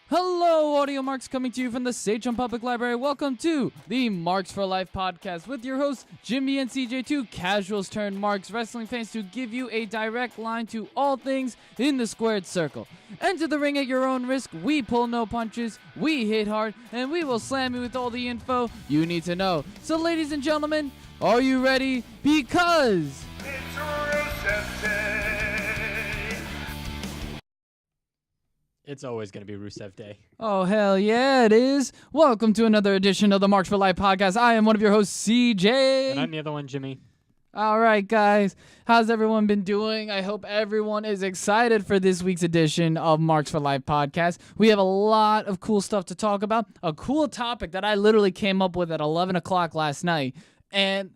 Hello, Audio Marks coming to you from the Sachem Public Library. Welcome to the Marks for Life podcast with your hosts, Jimmy and CJ, two casuals turned Marks wrestling fans to give you a direct line to all things in the squared circle. Enter the ring at your own risk. We pull no punches, we hit hard, and we will slam you with all the info you need to know. So, ladies and gentlemen, are you ready? Because It's Rusev Day. It's always going to be Rusev Day. oh, hell yeah, it is. Welcome to another edition of the Marks for Life podcast. I am one of your hosts, CJ. And I'm the other one, Jimmy. All right, guys. How's everyone been doing? I hope everyone is excited for this week's edition of Marks for Life podcast. We have a lot of cool stuff to talk about. A cool topic that I literally came up with at 11 o'clock last night. And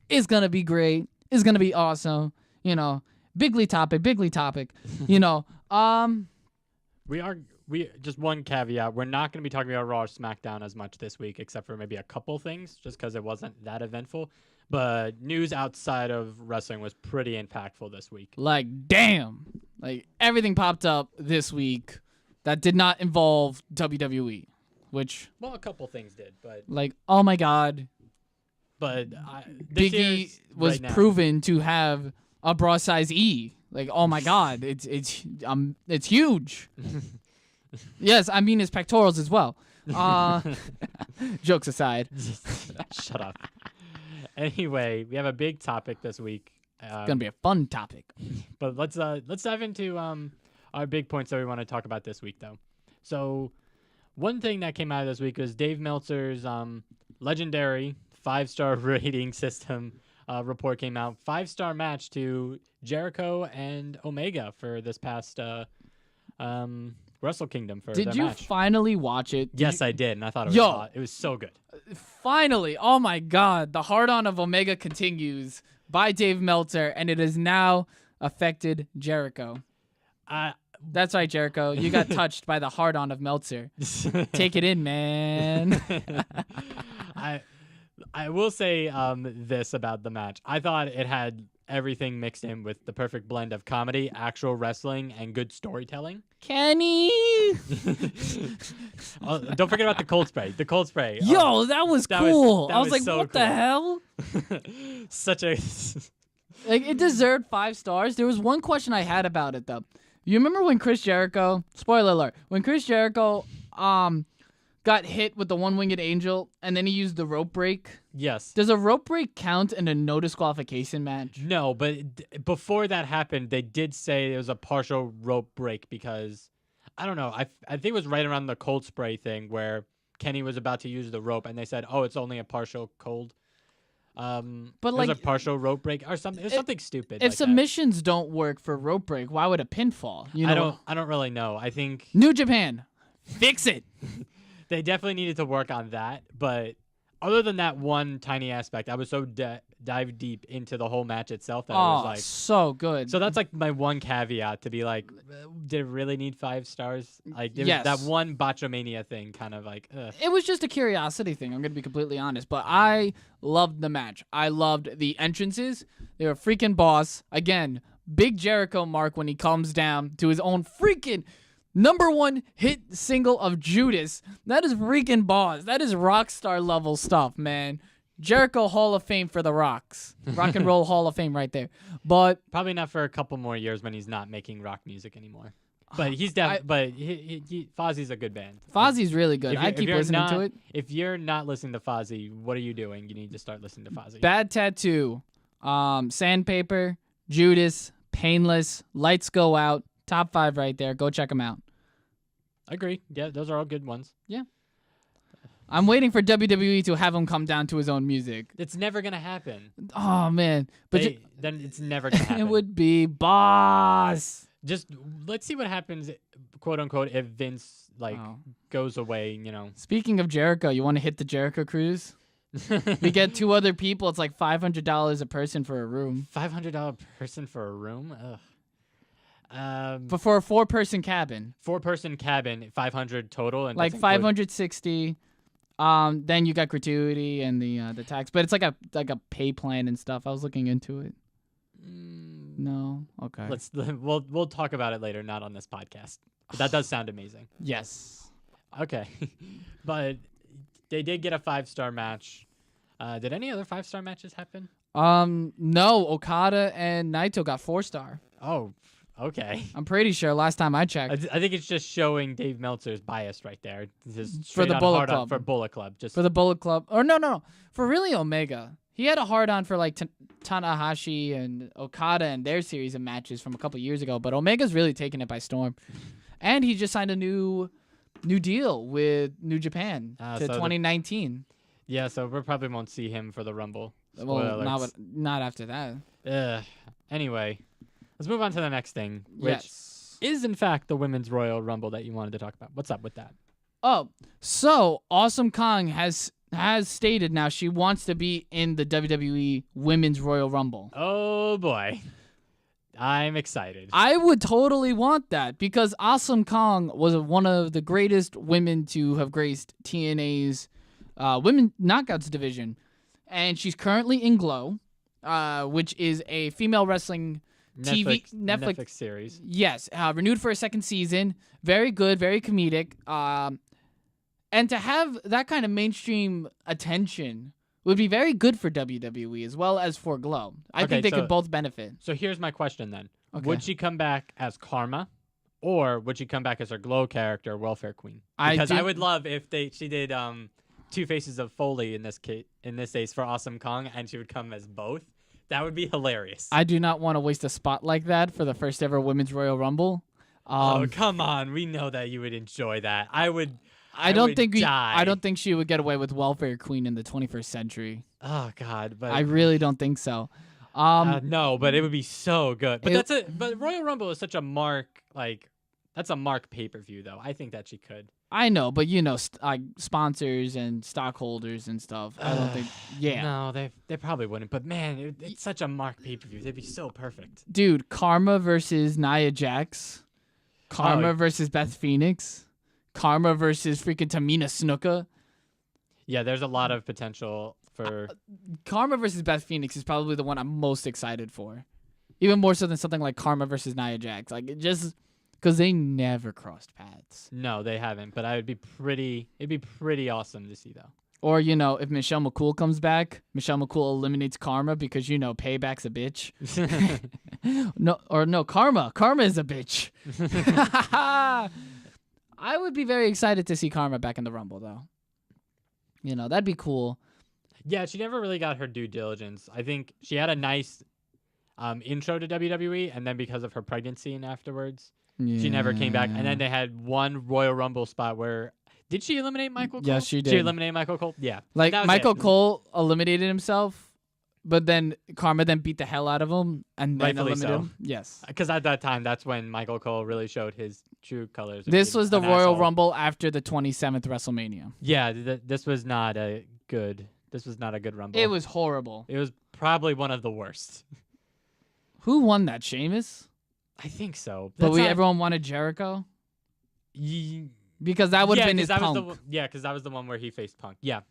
it's going to be great. It's going to be awesome. You know, bigly topic. You know, We just one caveat. We're not going to be talking about Raw or SmackDown as much this week, except for maybe a couple things, just because it wasn't that eventful. But news outside of wrestling was pretty impactful this week. like, damn. Like, everything popped up this week that did not involve WWE. Which, Well, a couple things did, but like, oh my God. this Biggie year's was right now. proven to have a bra size E. Like, oh my God, it's huge. Yes, I mean his pectorals as well. Jokes aside, Shut up. Anyway, we have a big topic this week. it's gonna be a fun topic. But let's dive into our big points that we want to talk about this week, though. So, one thing that came out of this week was Dave Meltzer's legendary 5-star rating system report came out. 5-star match to Jericho and Omega for this past Wrestle Kingdom for Did their you match. finally watch it? Yes, I did, and I thought it was Yo. it was so good. Finally, oh my God, the hard-on of Omega continues by Dave Meltzer, and it has now affected Jericho. That's right, Jericho. You got touched by the hard-on of Meltzer. Take it in, man. I will say this about the match. I thought it had everything mixed in with the perfect blend of comedy, actual wrestling, and good storytelling. Kenny! Oh, don't forget about the cold spray. The cold spray. Yo, that was that was- cool. that I was was like, so what the cool. hell? Such a Like, it deserved 5 stars. There was one question I had about it, though. You remember when Chris Jericho, spoiler alert, when Chris Jericho got hit with the one-winged angel and then he used the rope break? yes. Does a rope break count in a no disqualification match? No, but before that happened, they did say it was a partial rope break because I don't know. I think it was right around the cold spray thing where Kenny was about to use the rope and they said, "Oh, it's only a partial cold." But it was like, a partial rope break or something. It was something stupid. if like that. submissions don't work for rope break, why would a pinfall? You know, I don't really know. I think New Japan, fix it. they definitely needed to work on that. But other than that one tiny aspect, I was so dive deep into the whole match itself that I was Oh, like. so good. So that's like my one caveat to be like, did it really need 5 stars? Like there was Yes. that one Botchamania thing, kind of like. Ugh. It was just a curiosity thing. I'm going to be completely honest. But I loved the match. I loved the entrances. They were freaking boss. Again, big Jericho mark when he comes down to his own freaking #1 hit single of Judas. That is freaking boss. That is rock star level stuff, man. Jericho Hall of Fame for the Rocks. Rock and Roll Hall of Fame right there. But Probably not for a couple more years when he's not making rock music anymore. But he's I- but Fozzie's a good band. Fozzie's really good. If you- I if keep you're listening not- to it. If you're not listening to Fozzie, what are you doing? You need to start listening to Fozzie. Bad Tattoo, Sandpaper, Judas, Painless, Lights Go Out. Top 5 right there. Go check them out. Agree. Yeah, those are all good ones. I'm waiting for WWE to have him come down to his own music. It's never gonna happen. Oh, man. But Then it's never gonna happen. it would be boss. Just let's see what happens, quote unquote, if Vince Oh. goes away. You know. Speaking of Jericho, you want to hit the Jericho cruise? We get 2 other people. It's like $500 a person for a room. $500 person for a room. Ugh. But for a 4-person cabin. 4-person cabin, 500 total, and Like that's include- 560. Then you got gratuity and the tax, but it's like a pay plan and stuff. I was looking into it. No, okay. We'll talk about it later, not on this podcast. But that does sound amazing. Yes. Okay. But they did get a 5-star match. Did any other 5-star matches happen? No, Okada and Naito got 4-star. Oh, okay. I'm pretty sure last time I checked. I think it's just showing Dave Meltzer's bias right there. Just For straight the on Bullet hard on Club. for Bullet Club. Just For the Bullet Club. Or no. For really Omega. He had a hard on for like Tanahashi and Okada and their series of matches from a couple years ago, but Omega's really taking it by storm. And he just signed a new deal with New Japan to so the- 2019. yeah, so we probably won't see him for the Rumble. Well, Spoilers. not after that. Anyway, let's move on to the next thing, which Yes. is in fact the Women's Royal Rumble that you wanted to talk about. What's up with that? Oh, so Awesome Kong has stated now she wants to be in the WWE Women's Royal Rumble. Oh boy, I'm excited. I would totally want that because Awesome Kong was one of the greatest women to have graced TNA's Women Knockouts division. And she's currently in Glow, which is a female wrestling Netflix series. Yes, renewed for a second season. Very good, very comedic. And to have that kind of mainstream attention would be very good for WWE as well as for Glow. I Okay, think they so- could both benefit. So here's my question then: Okay. Would she come back as Karma, or would she come back as her Glow character, Welfare Queen? I Because I do- would love if she did Two Faces of Foley in this case for Awesome Kong, and she would come as both. That would be hilarious. I do not want to waste a spot like that for the first ever Women's Royal Rumble. Oh come on, we know that you would enjoy that. I would. I don't would think die. I don't think she would get away with Welfare Queen in the 21st century. Oh God, but I really don't think so. no, but it would be so good. But It- But Royal Rumble is such a mark. That's a mark pay-per-view, though. I think that she could. I know, but sponsors and stockholders and stuff. I don't think. Yeah, No, they probably wouldn't. But man, it's such a mark pay-per-view. They'd be so perfect. dude. Karma versus Nia Jax. Karma Oh. versus Beth Phoenix. Karma versus freaking Tamina Snuka. Yeah, there's a lot of potential for. Karma versus Beth Phoenix is probably the one I'm most excited for, even more so than something like Karma versus Nia Jax. Like it just because they never crossed paths. No, they haven't. But it'd be pretty awesome to see, though. Or if Michelle McCool comes back, Michelle McCool eliminates Karma because payback's a bitch. No, Karma. Karma is a bitch. I would be very excited to see Karma back in the Rumble, though. That'd be cool. Yeah, she never really got her due diligence. I think she had a nice intro to WWE, and then because of her pregnancy and afterwards, she never came back. And then they had one Royal Rumble spot where did she eliminate Michael Cole? Yes, she She did. eliminated Michael Cole? Yeah. Like That was Michael it. Cole eliminated himself, but then Karma then beat the hell out of him and then Rightfully eliminated so. him. Yes. Because at that time, that's when Michael Cole really showed his true colors. of This being was the an Royal asshole. Rumble after the 27th WrestleMania. Yeah, this was not a good. This was not a good Rumble. It was horrible. It was probably one of the worst. Who won that? Sheamus? I think so. But That's not- everyone wanted Jericho Ye- because that would have yeah, been 'cause his that was Punk. because that was the one where he faced Punk. Yeah.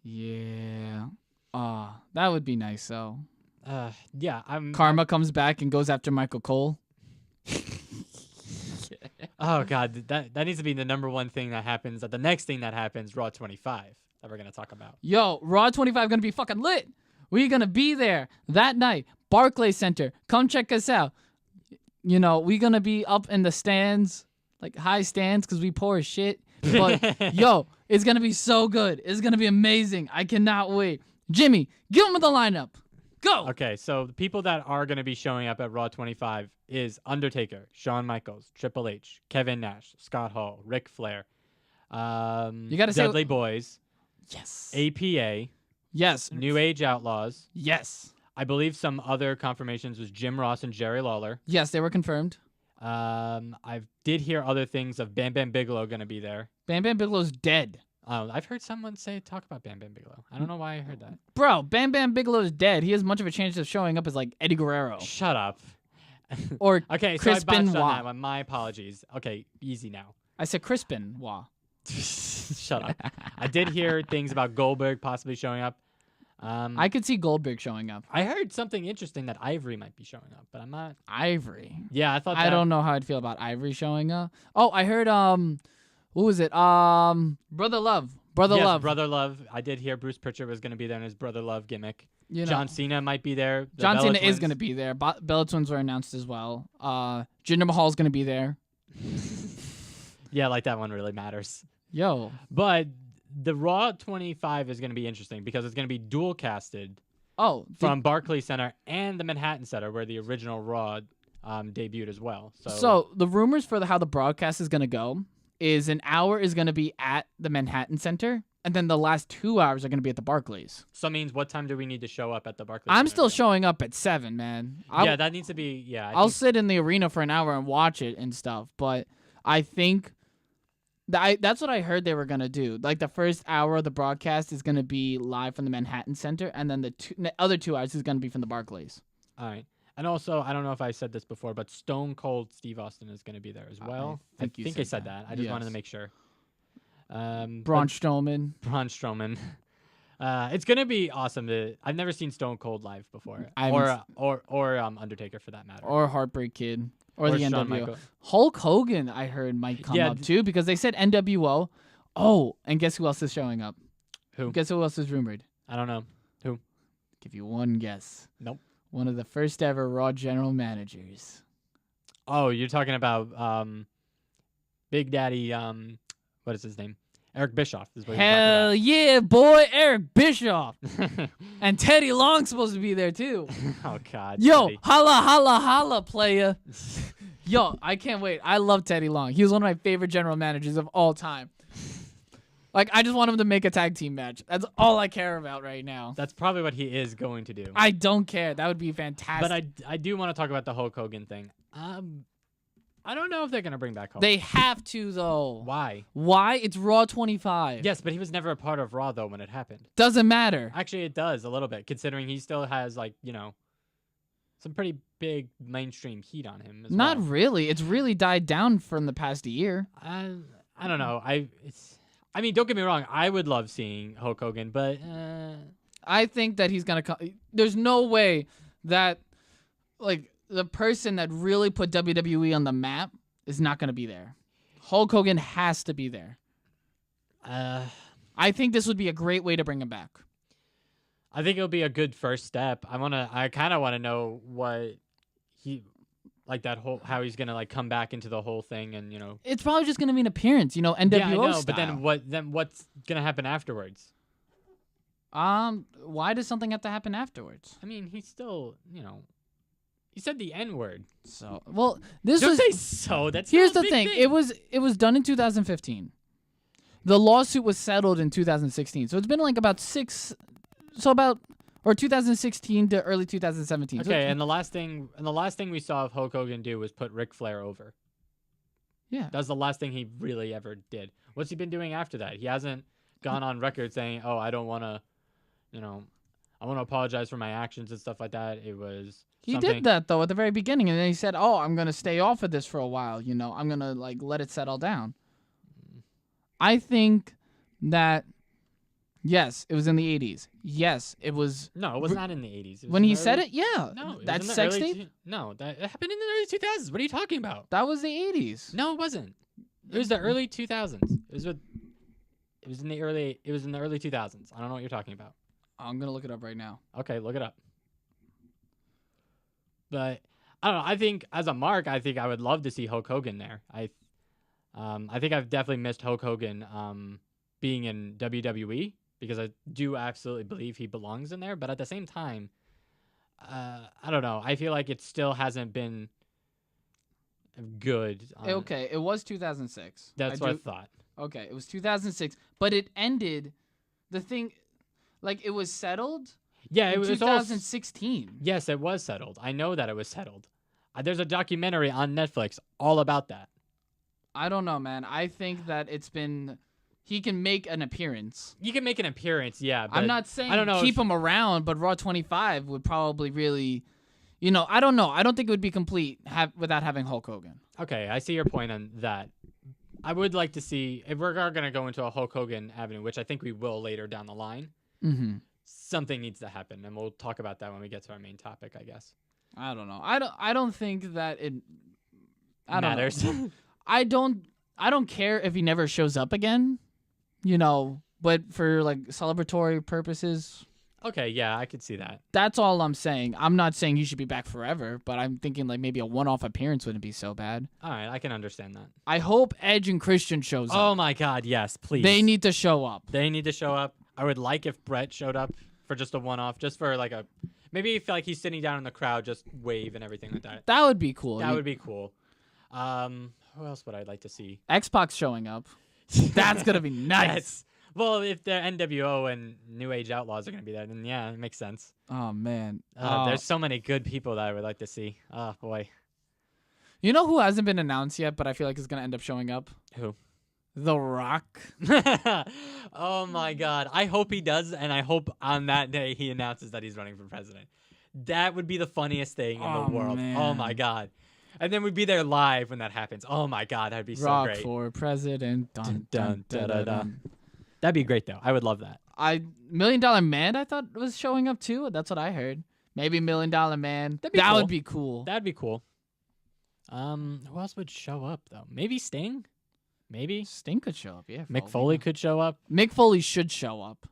Yeah. That would be nice though. Yeah. Karma comes back and goes after Michael Cole. Oh God, that needs to be the number one thing that happens. The next thing that happens, Raw 25, that we're gonna talk about. Yo, Raw 25 gonna be fucking lit. We're gonna be there that night. Barclays Center. Come check us out. We gonna be up in the stands, like high stands, because we poor as shit. But yo, it's gonna be so good. It's gonna be amazing. I cannot wait. Jimmy, give him the lineup. Go. Okay, so the people that are gonna be showing up at Raw 25 is Undertaker, Shawn Michaels, Triple H, Kevin Nash, Scott Hall, Ric Flair, You gotta say- Dudley Boys, Yes. APA, Yes. New Age Outlaws. Yes. I believe some other confirmations was Jim Ross and Jerry Lawler. Yes, they were confirmed. I did hear other things of Bam Bam Bigelow gonna be there. Bam Bam Bigelow's dead. I've heard someone talk about Bam Bam Bigelow. I don't know why I heard that. Bro, Bam Bam Bigelow's dead. He has much of a chance of showing up as like Eddie Guerrero Shut up. or Okay, so Chris I botched on Benoit. that one. My apologies. Okay, easy now. I said Crispin. Wow. Shut up. I did hear things about Goldberg possibly showing up. I could see Goldberg showing up. I heard something interesting that Ivory might be showing up, but I'm not. Ivory. Yeah, I thought. I don't know how I'd feel about Ivory showing up. Oh, I heard what was it? Brother Love. Brother Yes, Love. Brother Love. I did hear Bruce Pritchard was going to be there in his Brother Love gimmick. You know, John Cena might be there. The John Bella Cena is Twins. going to be there. Bella Twins were announced as well. Jinder Mahal's going to be there. Yeah, like that one really matters. Yo. But the Raw 25 is going to be interesting because it's going to be dual casted Oh, from Barclays Center and the Manhattan Center where the original Raw debuted as well. So the rumors for how the broadcast is going to go is an hour is going to be at the Manhattan Center, and then the last 2 hours are going to be at the Barclays. So means what time do we need to show up at the Barclays I'm Center still again? showing up at 7, man. Yeah, that needs to be. Yeah, I'll sit in the arena for an hour and watch it and stuff, but I think that's what I heard they were going to do. Like the first hour of the broadcast is going to be live from the Manhattan Center, and then the other 2 hours is going to be from the Barclays. All right. And also, I don't know if I said this before, but Stone Cold Steve Austin is going to be there as well. I think you I said said that. that. I just wanted to Yes. make sure. Braun Strowman. Braun Strowman. It's gonna be awesome. I've never seen Stone Cold live before, I or Undertaker for that matter, Or Heartbreak Kid. Or the Shawn NWO. Michaels. Hulk Hogan, I heard, might come Yeah, up too because they said NWO. Oh, and guess who else is showing up? Who? Guess who else is rumored? I don't know. Give you one guess. Nope. One of the first ever Raw general managers. Oh, you're talking about Big Daddy. What is his name? Eric Bischoff is what Hell yeah, boy, Eric Bischoff. you're And Teddy Long's supposed to be there too. Oh God. Yo, Teddy. holla, holla, holla, playa. Yo, I can't wait. I love Teddy Long. He was one of my favorite general managers of all time. Like, I just want him to make a tag team match. That's all I care about right now. That's probably what he is going to do. I don't care. That would be fantastic. But I do want to talk about the Hulk Hogan thing. I don't know if they're gonna bring back Hulk. They have to, though. Why? Why? It's Raw 25. Yes, but he was never a part of Raw though when it happened. Doesn't matter. Actually, it does a little bit, considering he still has some pretty big mainstream heat on him. As Not well. really. It's really died down from the past year. I don't know. I mean, don't get me wrong. I would love seeing Hulk Hogan, but I think that he's going to come. There's no way that, like, the person that really put WWE on the map is not going to be there. Hulk Hogan has to be there. I think this would be a great way to bring him back. I think it'll be a good first step. I kind of want to know what how he's gonna like come back into the whole thing, and It's probably just going to be an appearance, NWO yeah, I know, style. but then what's gonna happen afterwards? Why does something have to happen afterwards? I mean, he's still he said the N word. So, well, this Don't was. say so. That's Here's still the a big thing. It was done in 2015. The lawsuit was settled in 2016. So it's been like about 2016 to early 2017. So Okay, and the last thing we saw of Hulk Hogan do was put Ric Flair over. yeah. That's the last thing he really ever did. What's he been doing after that? He hasn't gone on record saying, "Oh, I don't want to, I want to apologize for my actions and stuff like that." It was He something- did that though at the very beginning, and then he said, "Oh, I'm gonna stay off of this for a while. I'm gonna like let it settle down." I think that yes, it was in the 80s. Yes, it was No, it was not in the 80s. It was when in he the said early- it. Yeah, No, it was that's in the sex early tape. No, that it happened in the early 2000s. What are you talking about? That was the 80s. No, it wasn't. It was the early 2000s. It was in the early 2000s. I don't know what you're talking about. I'm gonna look it up right now. Okay, look it up. But I don't know. I think as a mark, I think I would love to see Hulk Hogan there. I think I've definitely missed Hulk Hogan being in WWE because I do absolutely believe he belongs in there. But at the same time, I don't know. I feel like it still hasn't been good. Okay, it was 2006. That's what I thought. Okay, it was 2006, but it ended. The thing, like, it was settled. Yeah, it in was all 2016. Yes, it was settled. I know that it was settled. There's a documentary on Netflix all about that. I don't know, man. I think that it's been. He can make an appearance. You can make an appearance, yeah. But I'm not saying I don't know keep if- him around, but Raw 25 would probably really, I don't know. I don't think it would be complete without having Hulk Hogan. Okay, I see your point on that. I would like to see if we're going to go into a Hulk Hogan avenue, which I think we will later down the line. Mm-hmm. something needs to happen, and we'll talk about that when we get to our main topic, I guess. I don't know. I don't think that it Matters. Know. I don't care if he never shows up again. But for like celebratory purposes, Okay, yeah, I could see that. that's all I'm saying. I'm not saying he should be back forever, but I'm thinking like maybe a one-off appearance wouldn't be so bad. All right, I can understand that. I hope Edge and Christian shows up. Oh my God, yes, please. They need to show up. They need to show up. I would like if Brett showed up for just a one-off, just for like a maybe if like he's sitting down in the crowd, just wave and everything like that. That would be cool. That would be cool. Who else would I like to see? X-Pac showing up. That's gonna be nice. Yes. Well, if the NWO and New Age Outlaws are gonna be there, then yeah, it makes sense. Oh man. There's so many good people that I would like to see. Oh boy. You know who hasn't been announced yet, but I feel like is gonna end up showing up? Who? The Rock. Oh my God. I hope he does, and I hope on that day he announces that he's running for president. That would be the funniest thing in the world. Man. Oh my God. And then we'd be there live when that happens. Oh my God, that'd be Rock so great. for president. Dun, dun, dun, dun, dun. That'd be great though. I would love that. $1 Million Man I thought was showing up too. That's what I heard. Maybe $1 Million Man. That'd be That cool. would be cool. That'd be cool. Who else would show up though? Maybe Sting? Maybe Sting could show up. Yeah. Mick Foley could show up. Mick Foley should show up.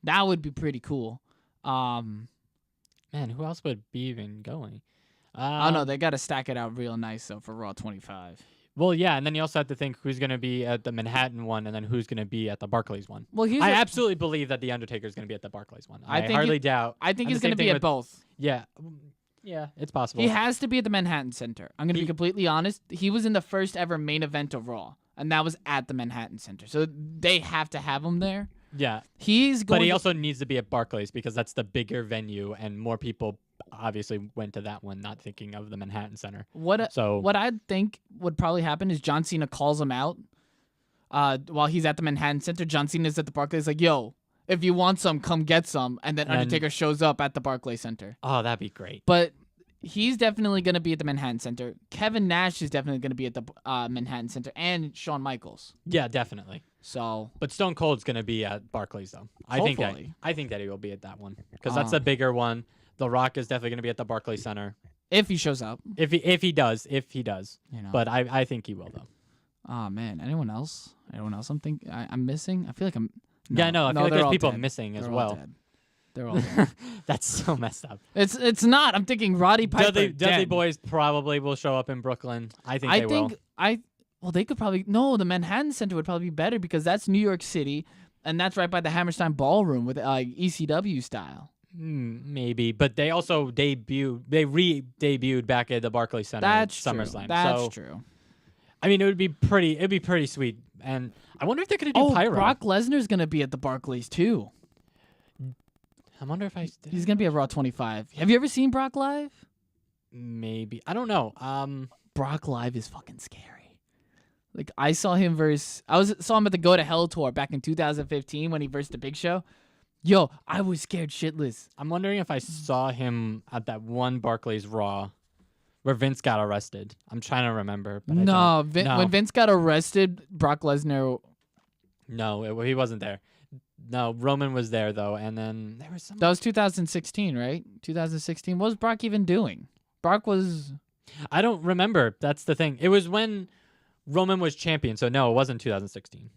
That would be pretty cool. Man, who else would be even going? I don't know. They got to stack it out real nice though for Raw 25. Well, yeah, and then you also have to think who's going to be at the Manhattan one, and then who's going to be at the Barclays one. Well, I absolutely believe that the Undertaker is going to be at the Barclays one. I think hardly doubt. I think And he's the same going to be thing at with- both. Yeah, yeah, it's possible. He has to be at the Manhattan Center. I'm going to be He- completely honest. He was in the first ever main event of Raw, and that was at the Manhattan Center. So they have to have him there. Yeah, He's going. but he also needs to be at Barclays because that's the bigger venue, and more people obviously went to that one, not thinking of the Manhattan Center. So What I think would probably happen is John Cena calls him out while he's at the Manhattan Center. John Cena's at the Barclays like, yo, if you want some, come get some. And then And- Undertaker shows up at the Barclays Center. Oh, that'd be great. But he's definitely going to be at the Manhattan Center. Kevin Nash is definitely going to be at the Manhattan Center, and Shawn Michaels. Yeah, definitely. So But Stone Cold's going to be at Barclays though. Hopefully. I think that he will be at that one because that's the bigger one. The Rock is definitely going to be at the Barclays Center if he shows up, if he does. you know. But I think he will though. Oh man, anyone else? I'm missing? I feel like I'm. Yeah, no, I feel like they're there's all people dead. missing as They're all well. dead. They're all dead. That's so messed up. It's not. I'm thinking Roddy Piper. Dudley dead. Boys probably will show up in Brooklyn. I think they will. Well, they could probably the Manhattan Center would probably be better because that's New York City, and that's right by the Hammerstein Ballroom with ECW style. Maybe, but they also re-debuted back at the Barclays Center That's at true. SummerSlam. That's so, true. I mean, it'd be pretty sweet. And I wonder if they're gonna do Oh, Pyro. Brock Lesnar's gonna be at the Barclays too. I wonder if He's gonna be at Raw 25. Have you ever seen Brock live? maybe. I don't know. Brock live is fucking scary. Like I saw him saw him at the Go to Hell tour back in 2015 when he versed the Big Show. Yo, I was scared shitless. I'm wondering if I saw him at that one Barclays Raw where Vince got arrested. I'm trying to remember, but I No, don't. No, when Vince got arrested, Brock Lesnar. no, he wasn't there. No, Roman was there though, and then there was some. That was 2016, right? 2016. What was Brock even doing? Brock was. I don't remember. That's the thing. It was when Roman was champion, so no, it wasn't 2016.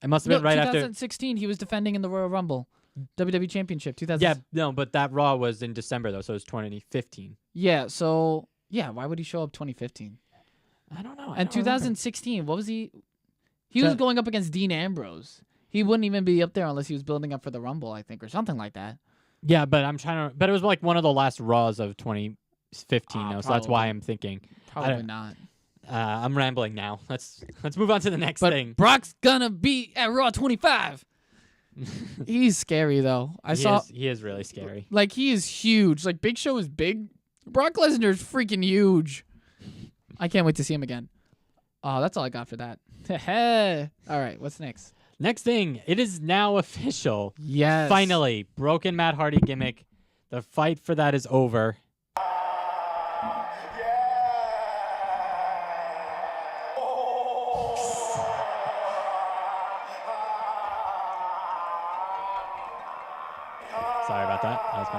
It must have been right after. 2016. He was defending in the Royal Rumble, WWE Championship. 2000. Yeah, no, but that Raw was in December though, so it was 2015. Yeah. So yeah, why would he show up 2015? I don't know. And 2016, what was he? He was going up against Dean Ambrose. He wouldn't even be up there unless he was building up for the Rumble, I think, or something like that. Yeah, but I'm trying to. But it was like one of the last Raws of 2015, though, so that's why probably. I'm thinking. Probably not. I'm rambling now. Let's move on to the next But thing. Brock's gonna be at Raw 25. He's scary though. He is really scary. Like he is huge. Like Big Show is big. Brock Lesnar's freaking huge. I can't wait to see him again. Oh, that's all I got for that. All right, what's next? Next thing, it is now official. Yes. Finally, broken Matt Hardy gimmick. The fight for that is over. Sorry about that. That was my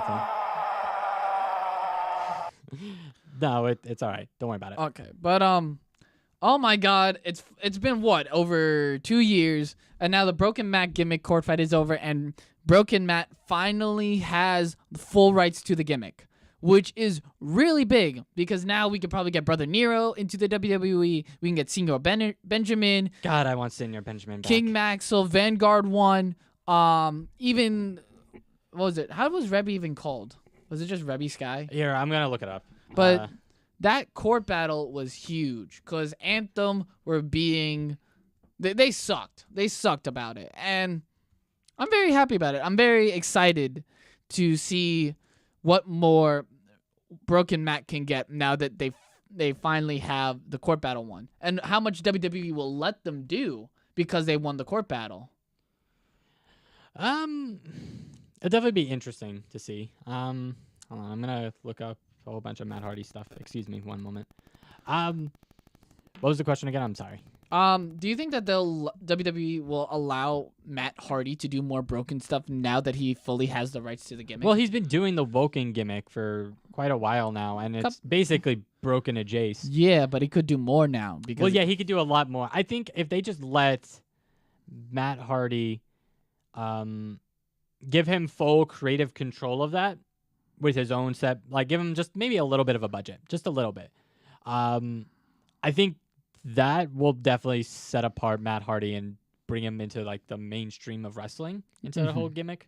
phone. No, it's all right. Don't worry about it. Okay, but oh my God, it's been what, over 2 years, and now the Broken Matt gimmick court fight is over, and Broken Matt finally has full rights to the gimmick, which is really big because now we could probably get Brother Nero into the WWE. We can get Senor Benjamin, God, I want Senor Benjamin back. King Maxwell, Vanguard 1, even what was it? How was Rebby even called? Was it just Rebby Sky? Here, I'm gonna look it up. But that court battle was huge because Anthem were being they sucked. They sucked about it. And I'm very happy about it. I'm very excited to see what more Broken Matt can get now that they finally have the court battle won. And how much WWE will let them do because they won the court battle. It'll definitely be interesting to see. Hold on, I'm gonna look up a whole bunch of Matt Hardy stuff. Excuse me, one moment. What was the question again? I'm sorry. Do you think that WWE will allow Matt Hardy to do more broken stuff now that he fully has the rights to the gimmick? Well, he's been doing the Woken gimmick for quite a while now, and it's basically broken a Jace. Yeah, but he could do more now because Well, yeah, he could do a lot more. I think if they just let Matt Hardy, give him full creative control of that with his own set, like give him just maybe a little bit of a budget, just a little bit. I think that will definitely set apart Matt Hardy and bring him into like the mainstream of wrestling into the whole gimmick.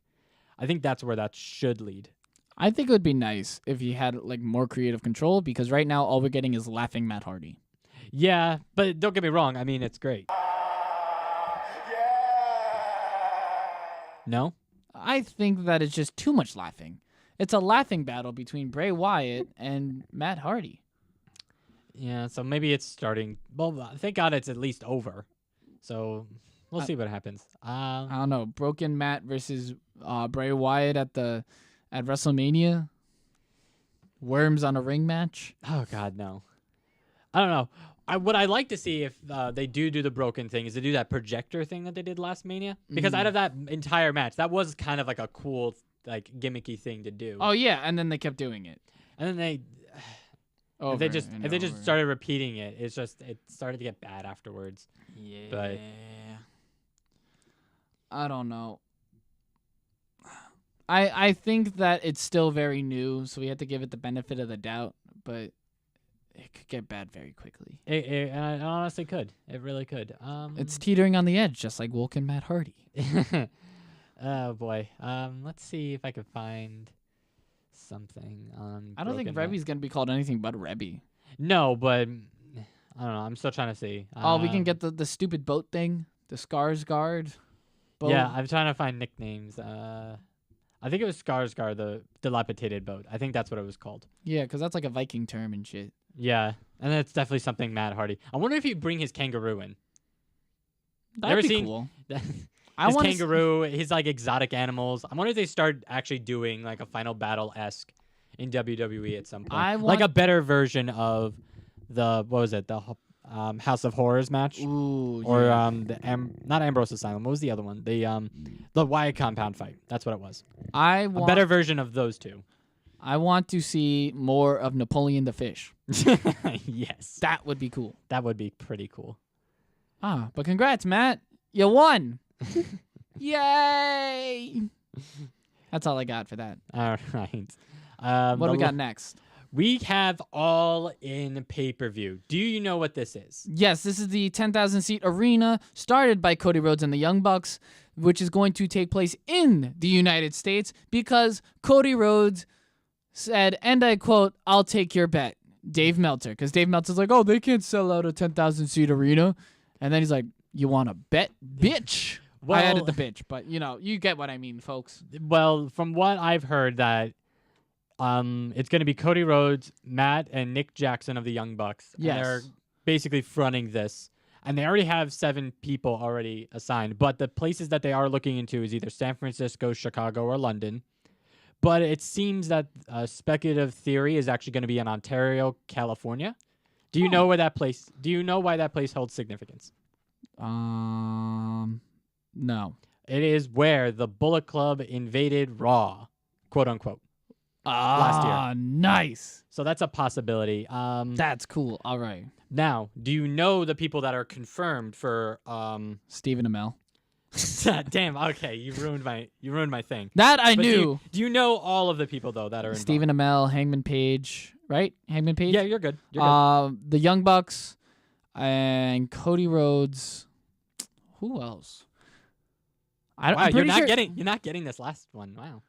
I think that's where that should lead. I think it would be nice if he had like more creative control because right now all we're getting is laughing Matt Hardy. Yeah, but don't get me wrong. I mean, it's great. No? I think that it's just too much laughing. It's a laughing battle between Bray Wyatt and Matt Hardy. Yeah, so maybe it's starting. Well, thank God it's at least over. So we'll see what happens. I don't know. Broken Matt versus Bray Wyatt at WrestleMania. Worms on a ring match. Oh God, no. I don't know. What I'd like to see if they do the broken thing is to do that projector thing that they did last Mania. Because out of that entire match, that was kind of like a cool, like gimmicky thing to do. Oh yeah, and then they kept doing it. And then they. If they just started repeating it, it started to get bad afterwards. Yeah. But I don't know. I think that it's still very new, so we have to give it the benefit of the doubt, but it could get bad very quickly. It honestly could. It really could. It's teetering on the edge, just like Wolk and Matt Hardy. Oh boy. Let's see if I can find something on. I don't think Rebby's gonna be called anything but Rebby. No, but I don't know. I'm still trying to see. We can get the stupid boat thing, the Skarsgård boat. Yeah, I'm trying to find nicknames. I think it was Skarsgård, the dilapidated boat. I think that's what it was called. Yeah, because that's like a Viking term and shit. Yeah, and that's definitely something Matt Hardy. I wonder if he'd bring his kangaroo in. That'd be cool. His kangaroo, his like exotic animals. I wonder if they start actually doing like a Final Battle-esque in WWE at some point. Like a better version of the House of Horrors match. Ooh, or yeah. Not Ambrose Asylum. What was the other one? The Wyatt Compound fight. That's what it was. A better version of those two. I want to see more of Napoleon the Fish. Yes. That would be cool. That would be pretty cool. But congrats, Matt. You won. Yay! That's all I got for that. All right. What do we got next? We have All In pay-per-view. Do you know what this is? Yes, this is the 10,000-seat arena started by Cody Rhodes and the Young Bucks, which is going to take place in the United States because Cody Rhodes said, and I quote, "I'll take your bet." Dave Meltzer, because Dave Meltzer's like, "Oh, they can't sell out a 10,000-seat arena." And then he's like, "You want to bet, bitch?" Well, I added the bitch, but you get what I mean, folks. Well, from what I've heard, that it's going to be Cody Rhodes, Matt, and Nick Jackson of the Young Bucks. Yes. And they're basically fronting this. And they already have 7 people already assigned. But the places that they are looking into is either San Francisco, Chicago, or London. But it seems that speculative theory is actually going to be in Ontario, California. Do you know where that place? Do you know why that place holds significance? No. It is where the Bullet Club invaded Raw quote unquote. Ah, nice. So that's a possibility. That's cool. All right. Now, do you know the people that are confirmed for? Stephen Amell. Damn. Okay, you ruined my thing. That I But knew. Do you know all of the people though that are involved? Stephen Amell, Hangman Page, right? Hangman Page. Yeah, you're good. You're good. The Young Bucks and Cody Rhodes. Who else? Wow, I'm you're pretty not sure- getting this last one. Wow.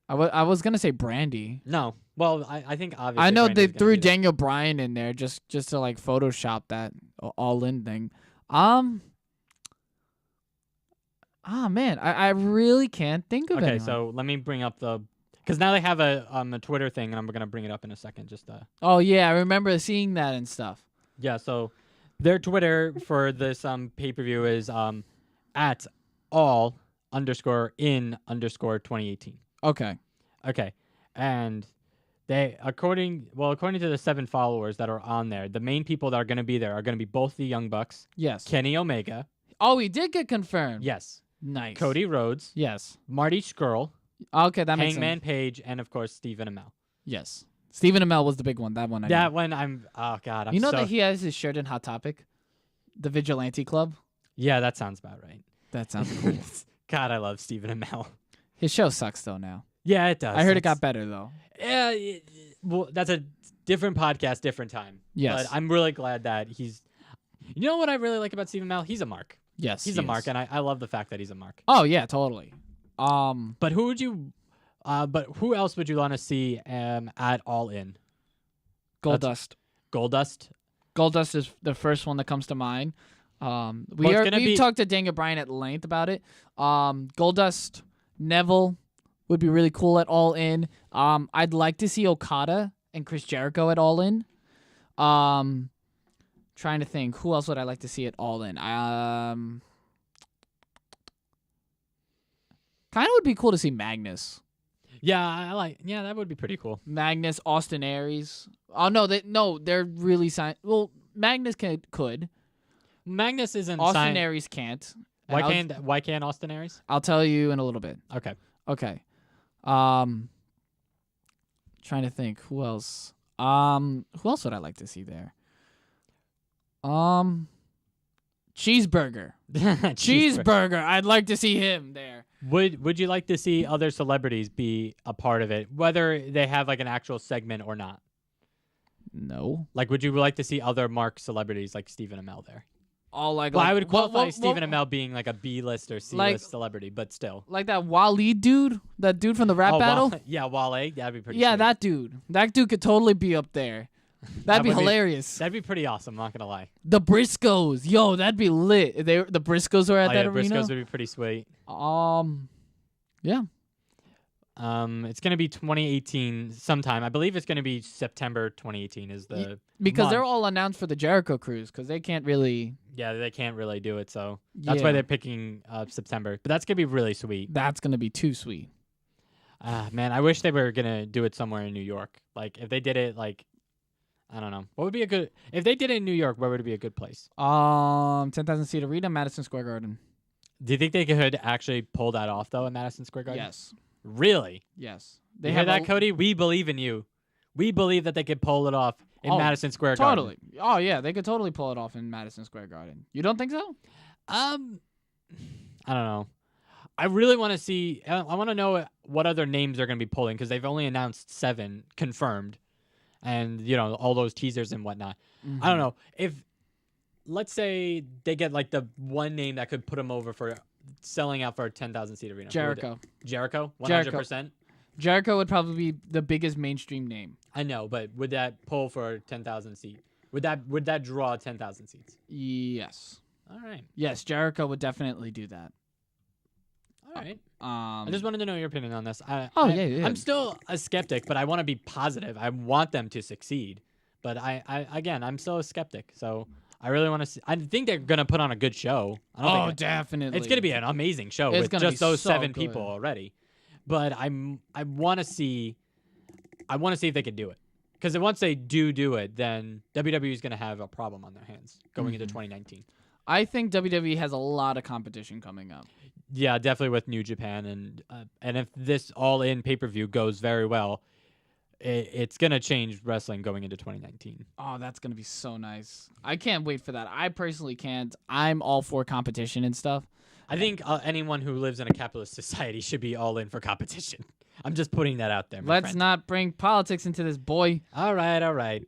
I was gonna say Brandy. No. Well, I think obviously. I know they Brandy's gonna threw be there. Daniel Bryan in there just to like Photoshop that all in thing. Man, I really can't think of Okay, anyone. so let me bring up because now they have a Twitter thing, and I'm gonna bring it up in a second. Just Oh yeah, I remember seeing that and stuff. yeah. So their Twitter for this pay-per-view is at all_in_2018. Okay. Okay, and they according to the 7 followers that are on there, the main people that are gonna be there are gonna be both the Young Bucks, Yes. Kenny Omega, Oh, he did get confirmed. yes, Nice. Cody Rhodes, Yes. Marty Scurll, Okay, that makes Hangman sense. Page, and of course Stephen Amell. Yes. Stephen Amell was the big one. That one. I knew. That one I'm oh god, I'm You know so that he has his shirt in Hot Topic, the Vigilante Club. yeah, that sounds about right. That sounds cool. God, I love Stephen Amell. His show sucks though now. Yeah, it does. I heard it That's- got better though. Yeah, well, that's a different podcast, different time. Yes. But I'm really glad that he's. You know what I really like about Stephen Amell? He's a mark. Yes. He's he a mark, is. and I love the fact that he's a mark. Oh yeah, totally. But who would you? But who else would you want to see at All In? Goldust. Goldust. Goldust is the first one that comes to mind. Well, it's gonna We've be- talked to Daniel Bryan at length about it. Goldust, Neville would be really cool at All In. I'd like to see Okada and Chris Jericho at All In. Trying to think, who else would I like to see at All In? Kind of would be cool to see Magnus. Yeah, that would be pretty cool. Magnus, Austin Aries. Oh no, they're really signed. Well, Magnus could. Magnus isn't Austin signed. Aries can't. And Why can't Austin Aries? I'll tell you in a little bit. Okay. Okay. Trying to think who else. Who else would I like to see there? Cheeseburger. Cheeseburger. I'd like to see him there. Would you like to see other celebrities be a part of it, whether they have like an actual segment or not? No. Like, would you like to see other Mark celebrities like Stephen Amell there? All like. Well, like I would qualify what- Stephen Amell being like a B-list or C-list Like- celebrity, but still. Like that Wally dude, that dude from the rap Oh, battle. yeah, Wale, that'd be pretty. Yeah, sweet. that dude. That dude could totally be up there. That'd be would be- hilarious. That'd be pretty awesome. Not gonna lie. The Briscoes, yo, that'd be lit. If the Briscoes were at Oh, that yeah, arena. Briscoes would be pretty sweet. Yeah. It's gonna be 2018 sometime. I believe it's gonna be September 2018 is the Because they're month. all announced for the Jericho Cruise, because they can't really. Yeah, they can't really do it, so that's why Yeah. they're picking September. But that's gonna be really sweet. That's gonna be too sweet. Man, I wish they were gonna do it somewhere in New York. Like if they did it, like I don't know, what would be a good if they did it in New York? Where would it be a good place? 10,000 seat arena, Madison Square Garden. Do you think they could actually pull that off though in Madison Square Garden? Yes. Really? Yes. They hear that, Cody? We believe in you. We believe that they could pull it off in Oh, Madison Square Garden. Totally. Oh yeah, they could totally pull it off in Madison Square Garden. You don't think so? I don't know. I really want to see. I want to know what other names they're going to be pulling because they've only announced 7 confirmed, and all those teasers and whatnot. I don't know if, let's say they get like the one name that could put them over for selling out for a 10,000 seat arena. Jericho. Jericho. 100%. Jericho. Jericho would probably be the biggest mainstream name. I know, but would that pull for 10,000 seat? Would that draw 10,000 seats? Yes. All right. Yes, Jericho would definitely do that. All right. I just wanted to know your opinion on this. Yeah. I'm still a skeptic, but I want to be positive. I want them to succeed, but I'm still a skeptic. So I really want to see. I think they're gonna put on a good show. I don't think definitely. it's gonna be an amazing show It's with gonna just be those so 7 good. people already. But I want to see. I want to see if they can do it. Because once they do it, then WWE is gonna have a problem on their hands going into 2019. I think WWE has a lot of competition coming up. Yeah, definitely with New Japan, and if this All In pay-per-view goes very well, it's gonna change wrestling going into 2019. Oh, that's going to be so nice. I can't wait for that. I personally can't. I'm all for competition and stuff. I think anyone who lives in a capitalist society should be all in for competition. I'm just putting that out there. My Let's friend. not bring politics into this, boy. All right.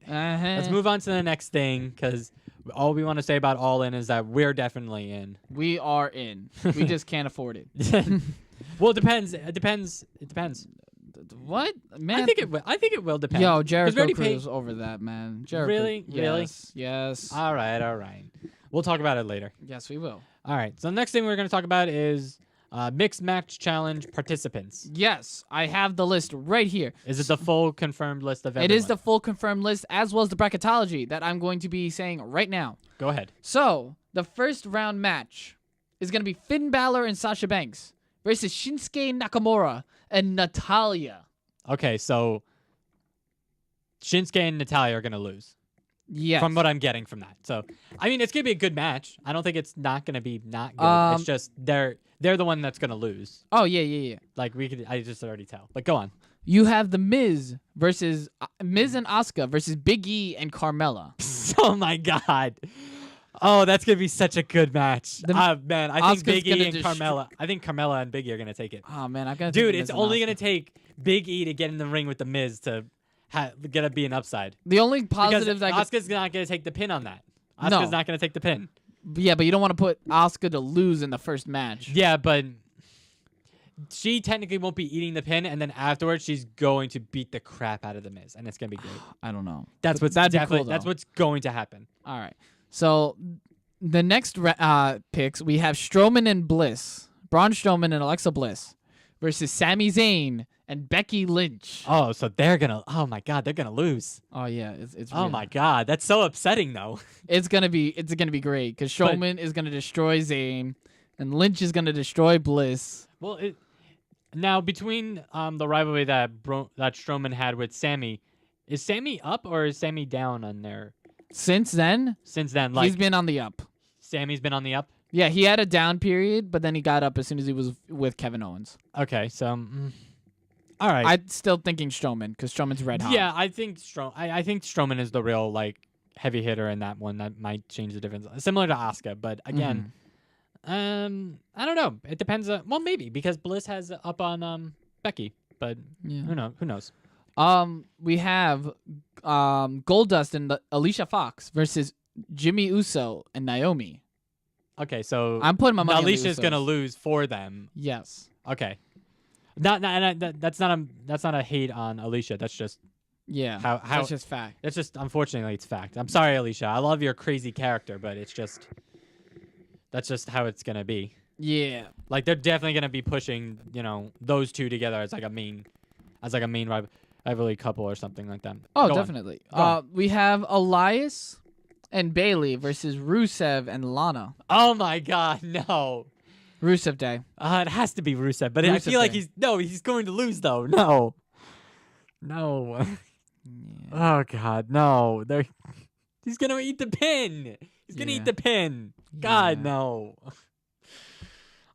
Let's move on to the next thing, because all we want to say about All In is that we're definitely in. We are in. We just can't afford it. Well, it depends. It depends. What? Man. I think it will depend. Yo, 'Cause we Jericho already Cruz over that, man. Jericho. Really? Really? Yes. Yes. All right. We'll talk about it later. Yes, we will. All right. So the next thing we're going to talk about is mixed match challenge participants. Yes, I have the list right here. Is it the full confirmed list of everyone? It is the full confirmed list, as well as the bracketology that I'm going to be saying right now. Go ahead. So, the first round match is going to be Finn Balor and Sasha Banks versus Shinsuke Nakamura and Natalya. Okay, so Shinsuke and Natalya are going to lose. Yes. From what I'm getting from that. So, I mean, it's going to be a good match. I don't think it's not going to be not good. It's just they're the one that's going to lose. Oh, yeah. Like, I just already tell. But go on. You have the Miz versus Miz and Asuka versus Big E and Carmella. Oh, my God. Oh, that's going to be such a good match. Man, I think Asuka's Big E gonna and Carmella. I think Carmella and Big E are going to take it. Oh, man, I got to Dude, it's only going to take Big E to get in the ring with the Miz to be an upside. The only positives because Asuka's not going to take the pin on that. Asuka's No. not going to take the pin. Yeah, but you don't want to put Asuka to lose in the first match. Yeah, but she technically won't be eating the pin, and then afterwards she's going to beat the crap out of the Miz, and it's going to be great. I don't know. That's But what's that'd be definitely cool, that's though. what's going to happen. All right. So the next picks, we have Strowman and Bliss. Braun Strowman and Alexa Bliss versus Sami Zayn and Becky Lynch. Oh, so they're gonna. Oh my God, they're gonna lose. Oh yeah, it's Oh real. my God, that's so upsetting though. It's gonna be great because Strowman is gonna destroy Zayn, and Lynch is gonna destroy Bliss. Well, now between the rivalry that Strowman had with Sammy, is Sammy up or is Sammy down on there? Since then, Since then, like he's been on the up. Sammy's been on the up. Yeah, he had a down period, but then he got up as soon as he was with Kevin Owens. Okay, so all right. I'm still thinking Strowman because Strowman's red hot. Yeah, I think I think Strowman is the real like heavy hitter in that one. That might change the difference. Similar to Asuka, but again, I don't know. It depends. Well, maybe because Bliss has up on Becky, but Yeah. Who knows? We have Goldust and Alicia Fox versus Jimmy Uso and Naomi. Okay, so I'm putting my money on the Alicia's gonna Usos. lose for them. Yes. Okay, that's not a hate on Alicia. That's just Yeah. how That's just fact. that's just unfortunately it's fact. I'm sorry, Alicia. I love your crazy character, but that's just how it's gonna be. Yeah. Like they're definitely gonna be pushing, those two together as like a main rivalry couple or something like that. Oh, Go on. definitely. Go on. We have Elias and Bailey versus Rusev and Lana. Oh my God, no! Rusev Day. It has to be Rusev, but I Rusev feel like Day. he's going to lose though. No. Oh God, no! He's gonna eat the pin. He's gonna Yeah. eat the pin. God, Yeah. no!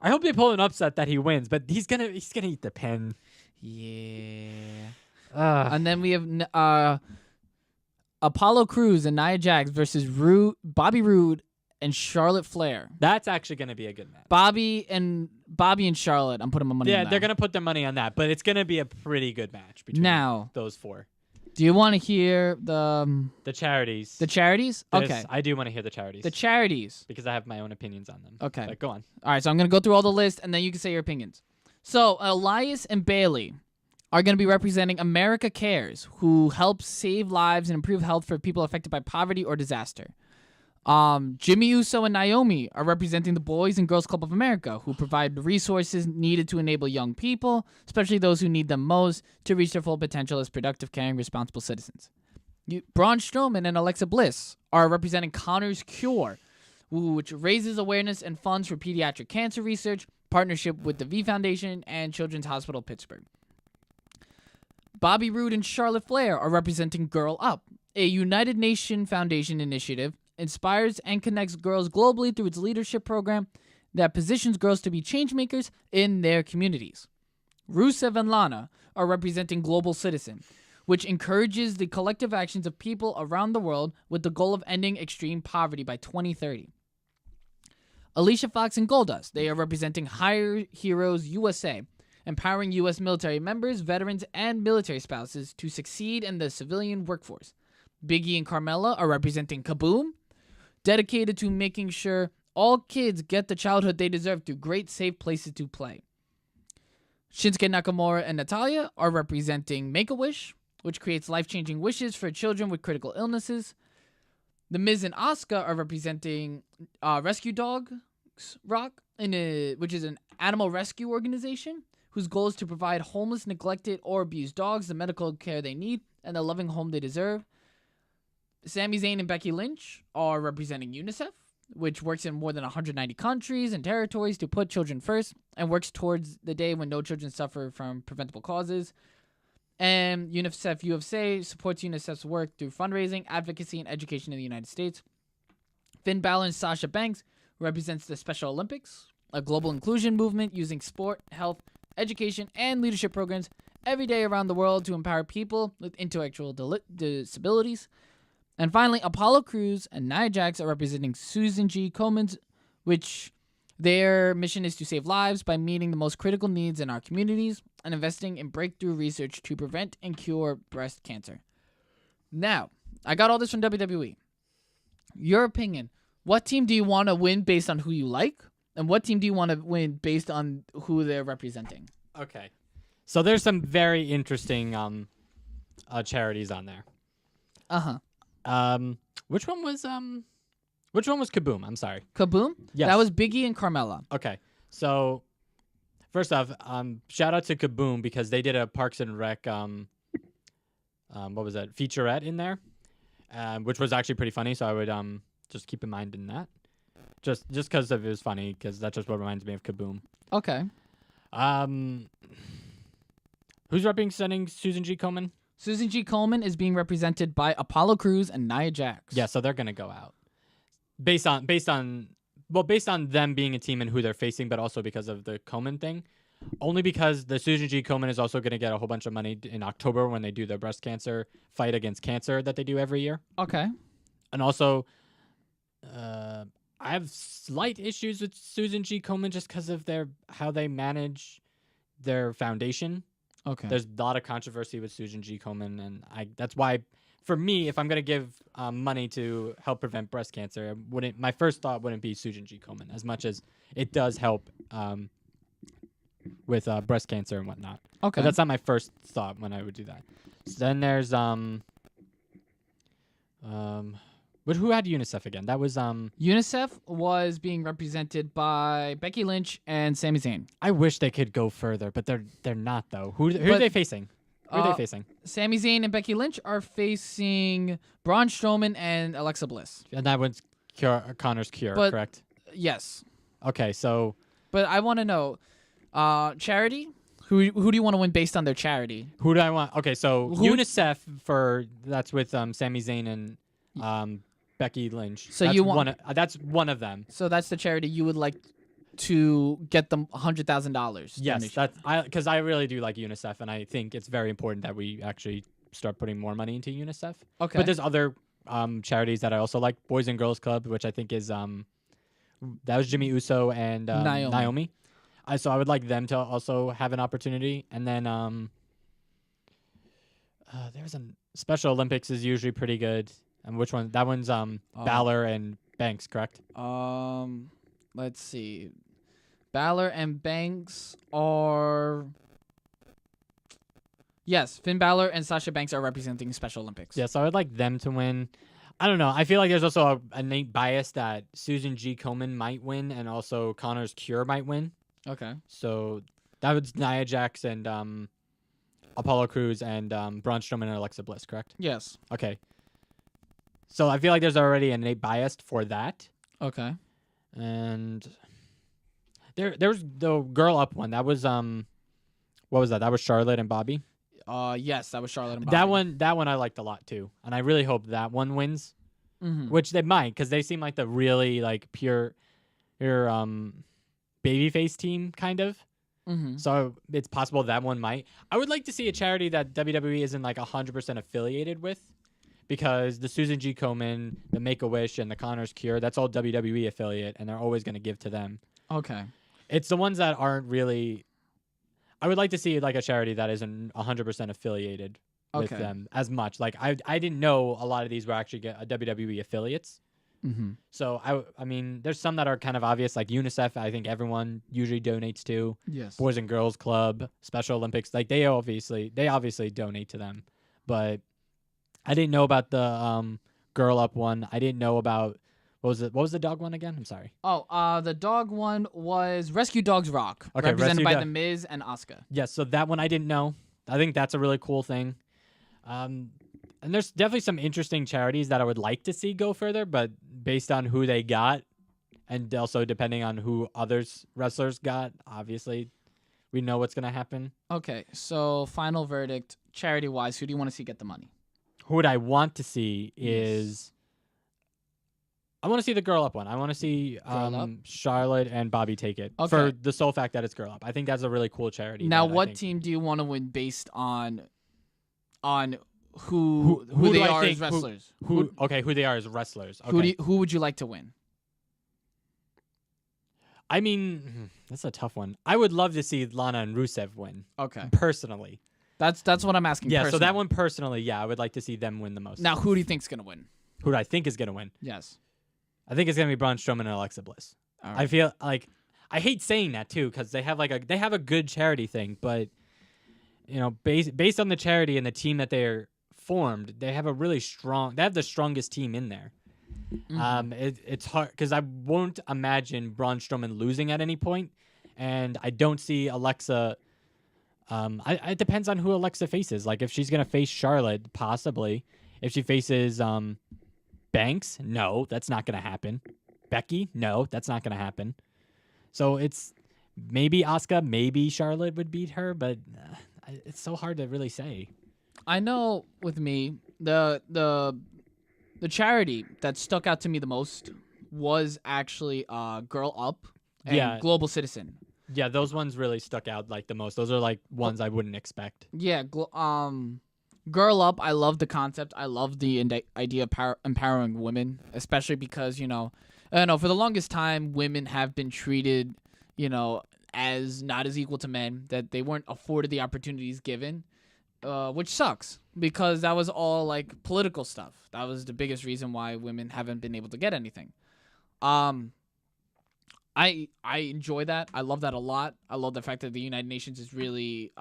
I hope they pull an upset that he wins, but he's gonna eat the pin. Yeah. Ugh. And then we have Apollo Crews and Nia Jax versus Bobby Roode and Charlotte Flair. That's actually gonna be a good match. Bobby and Charlotte. I'm putting my money on Yeah, that. they're gonna put their money on that, but it's gonna be a pretty good match between Now, those four. do you want to hear the charities. charities? There's- Okay. I do want to hear the charities. The charities. because I have my own opinions on them. Okay. But go on. All right, so I'm going to go through all the list, and then you can say your opinions. So, Elias and Bailey are going to be representing America Cares, who helps save lives and improve health for people affected by poverty or disaster. Jimmy Uso and Naomi are representing the Boys and Girls Club of America, who provide resources needed to enable young people, especially those who need them most, to reach their full potential as productive, caring, responsible citizens. Braun Strowman and Alexa Bliss are representing Connor's Cure, which raises awareness and funds for pediatric cancer research, partnership with the V Foundation and Children's Hospital Pittsburgh. Bobby Roode and Charlotte Flair are representing Girl Up, a United Nations Foundation initiative inspires and connects girls globally through its leadership program that positions girls to be changemakers in their communities. Rusev and Lana are representing Global Citizen, which encourages the collective actions of people around the world with the goal of ending extreme poverty by 2030. Alicia Fox and Goldust, they are representing Hire Heroes USA, empowering U.S. military members, veterans, and military spouses to succeed in the civilian workforce. Biggie and Carmella are representing Kaboom, dedicated to making sure all kids get the childhood they deserve through great, safe places to play. Shinsuke Nakamura and Natalya are representing Make-A-Wish, which creates life-changing wishes for children with critical illnesses. The Miz and Asuka are representing Rescue Dogs Rock, which is an animal rescue organization whose goal is to provide homeless, neglected, or abused dogs the medical care they need and the loving home they deserve. Sami Zayn and Becky Lynch are representing UNICEF, which works in more than 190 countries and territories to put children first and works towards the day when no children suffer from preventable causes. And UNICEF USA supports UNICEF's work through fundraising, advocacy, and education in the United States. Finn Balor and Sasha Banks represents the Special Olympics, a global inclusion movement using sport, health, education, and leadership programs every day around the world to empower people with intellectual disabilities. And finally, Apollo Crews and Nia Jax are representing Susan G. Komen, which their mission is to save lives by meeting the most critical needs in our communities and investing in breakthrough research to prevent and cure breast cancer. Now, I got all this from WWE. Your opinion, what team do you want to win based on who you like? And what team do you want to win based on who they're representing? Okay. So there's some very interesting charities on there. Uh-huh. Which one was Kaboom? I'm sorry. Kaboom? Yes. That was Biggie and Carmella. Okay. So first off, shout out to Kaboom because they did a Parks and Rec what was that? Featurette in there. Which was actually pretty funny, so I would just keep in mind in that. Just because of it was funny, because that's just what reminds me of Kaboom. Okay. Who's representing Susan G. Komen? Susan G. Komen is being represented by Apollo Crews and Nia Jax. Yeah, so they're gonna go out. Based on them being a team and who they're facing, but also because of the Komen thing. Only because the Susan G. Komen is also gonna get a whole bunch of money in October when they do their breast cancer fight against cancer that they do every year. Okay. And also, I have slight issues with Susan G. Komen just because of how they manage their foundation. Okay. There's a lot of controversy with Susan G. Komen, and that's why, for me, if I'm gonna give money to help prevent breast cancer, my first thought wouldn't be Susan G. Komen, as much as it does help with breast cancer and whatnot. Okay. But that's not my first thought when I would do that. So then there's who had UNICEF again? That was UNICEF was being represented by Becky Lynch and Sami Zayn. I wish they could go further, but they're not though. Who are they facing? Who are they facing? Sami Zayn and Becky Lynch are facing Braun Strowman and Alexa Bliss. And that one's Connor's Cure, But- correct? Yes. Okay, so But I want to know, charity? Who do you want to win based on their charity? who do I want? Okay, so Who- UNICEF that's with Sami Zayn and Becky Lynch. So that's you want- that's one of them. So that's the charity you would like to get them $100,000. Yes, because I really do like UNICEF, and I think it's very important that we actually start putting more money into UNICEF. Okay. But there's other charities that I also like. Boys and Girls Club, which I think is that was Jimmy Uso and Naomi. So I would like them to also have an opportunity. And then there's a Special Olympics is usually pretty good. And which one? That one's Balor and Banks, correct? Let's see. Balor and Banks are... Yes, Finn Balor and Sasha Banks are representing Special Olympics. Yeah, so I would like them to win. I don't know. I feel like there's also a innate bias that Susan G. Komen might win and also Connor's Cure might win. Okay. So that was Nia Jax and Apollo Crews and Braun Strowman and Alexa Bliss, correct? Yes. Okay. So I feel like there's already an innate bias for that. Okay. And there was the Girl Up one. That was what was that? That was Charlotte and Bobby. Yes, that was Charlotte and Bobby. That one I liked a lot too, and I really hope that one wins. Mm-hmm. which they might because they seem like the really like pure babyface team kind of. Mm-hmm. So it's possible that one might. I would like to see a charity that WWE isn't like 100% affiliated with, because the Susan G. Komen, the Make-A-Wish, and the Connor's Cure, that's all WWE affiliate, and they're always going to give to them. Okay. It's the ones that aren't really. I would like to see like a charity that isn't 100% affiliated with Okay. them as much. Like I didn't know a lot of these were actually WWE affiliates. Mm-hmm. So I mean, there's some that are kind of obvious, like UNICEF. I think everyone usually donates to. Yes. Boys and Girls Club, Special Olympics, like they obviously donate to them. But I didn't know about the Girl Up one. I didn't know about what was the dog one again? I'm sorry. Oh, the dog one was Rescue Dogs Rock, Okay, represented Rescue by Dog- The Miz and Asuka. Yes, so that one I didn't know. I think that's a really cool thing. And there's definitely some interesting charities that I would like to see go further, but based on who they got, and also depending on who others wrestlers got, obviously, we know what's gonna happen. Okay, so final verdict, charity-wise, who do you want to see get the money? Who would I want to see Yes. is I want to see the Girl Up one. I want to see Girl Up? Charlotte and Bobby take it for Okay. the sole fact that it's Girl Up. I think that's a really cool charity. Now, that I what think- team do you want to win based on who who they do I are as think- wrestlers? who they are as wrestlers? Okay. Who would you like to win? I mean, that's a tough one. I would love to see Lana and Rusev win Okay, personally. that's what I'm asking. Yeah, so personally. that one personally, yeah, I would like to see them win the most. Now, who do you think's gonna win? Who do I think is gonna win? Yes. I think it's gonna be Braun Strowman and Alexa Bliss. All I right. feel like I hate saying that too because they have a good charity thing, but you know, based on the charity and the team that they're formed, they have the strongest team in there. Mhm. It's hard because I won't imagine Braun Strowman losing at any point, and I don't see Alexa. It depends on who Alexa faces. Like if she's gonna face Charlotte, possibly. If she faces Banks, no, that's not gonna happen. Becky, no, that's not gonna happen. So it's maybe Asuka, maybe Charlotte would beat her, but it's so hard to really say. I know with me, the charity that stuck out to me the most was actually Girl Up and Yeah. Global Citizen. Yeah, those ones really stuck out like the most. Those are like ones I wouldn't expect. Yeah, Girl Up, I love the concept. I love the idea of empowering women, especially because, I don't know, for the longest time, women have been treated, as not as equal to men, that they weren't afforded the opportunities given, which sucks because that was all like political stuff. That was the biggest reason why women haven't been able to get anything. I enjoy that. I love that a lot. I love the fact that the United Nations is really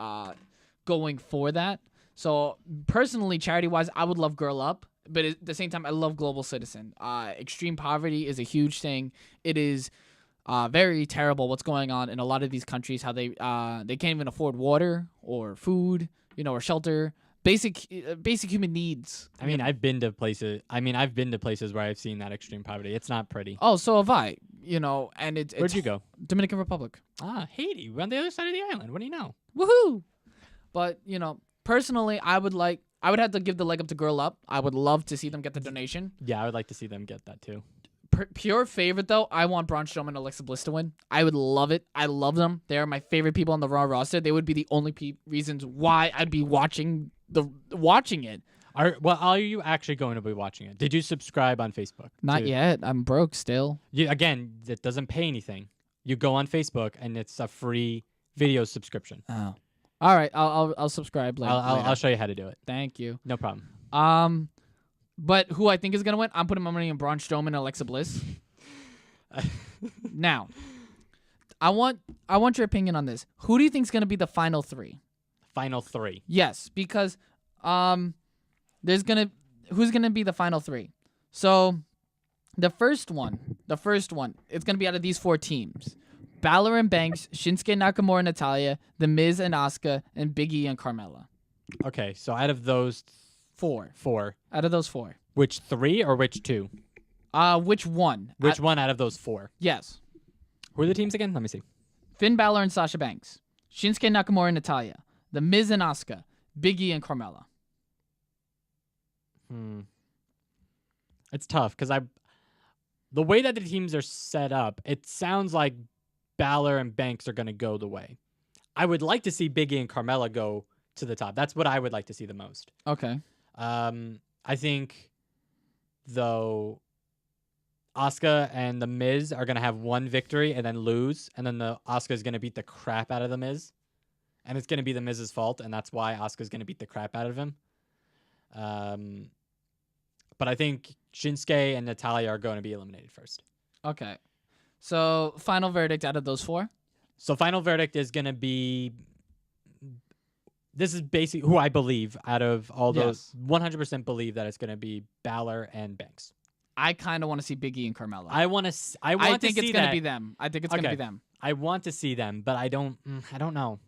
going for that. So personally, charity-wise, I would love Girl Up, but at the same time, I love Global Citizen. Extreme poverty is a huge thing. It is very terrible what's going on in a lot of these countries. How they can't even afford water or food, or shelter. Basic human needs. I mean, I've been to places where I've seen that extreme poverty. It's not pretty. Oh, so have I. And it's Where'd you go? Dominican Republic. Haiti. We're on the other side of the island. What do you know? Woohoo! But personally, I would have to give the leg up to Girl Up. I would love to see them get the donation. Yeah, I would like to see them get that too. Pure favorite though, I want Braun Strowman and Alexa Bliss to win. I would love it. I love them. They are my favorite people on the Raw roster. They would be the only reasons why I'd be watching it. Are you actually going to be watching it? Did you subscribe on Facebook? Not yet. I'm broke still. Again, it doesn't pay anything. You go on Facebook and it's a free video subscription. Oh. All right. I'll subscribe later. I'll show you how to do it. Thank you. No problem. But who I think is gonna win? I'm putting my money on Braun Strowman and Alexa Bliss. Now, I want your opinion on this. Who do you think is gonna be the final three? Final three. Yes, because who's gonna be the final three? So the first one, it's gonna be out of these four teams: Balor and Banks, Shinsuke Nakamura and Natalya, The Miz and Asuka, and Big E and Carmella. Okay, so out of those Four. out Out of those four. which three or which two? Which one? Which one out of those four? Yes. Who are the teams again? Let me see. Finn Balor and Sasha Banks, Shinsuke Nakamura and Natalya, The Miz and Asuka, Big E and Carmella. It's tough because the way that the teams are set up, it sounds like Balor and Banks are going to go the way. I would like to see Biggie and Carmella go to the top. That's what I would like to see the most. Okay. I think, though, Asuka and The Miz are going to have one victory and then lose, and then Asuka is going to beat the crap out of The Miz. And it's going to be The Miz's fault, and that's why Asuka's going to beat the crap out of him. But I think Shinsuke and Natalya are going to be eliminated first. Okay. So, final verdict out of those 4? So final verdict is going to be... This is basically who I believe out of all those. 100% believe that it's going to be Balor and Banks. I kind of want to see Biggie and Carmella. I think it's going to be them. I think it's going to be them. I want to see them, but I don't know.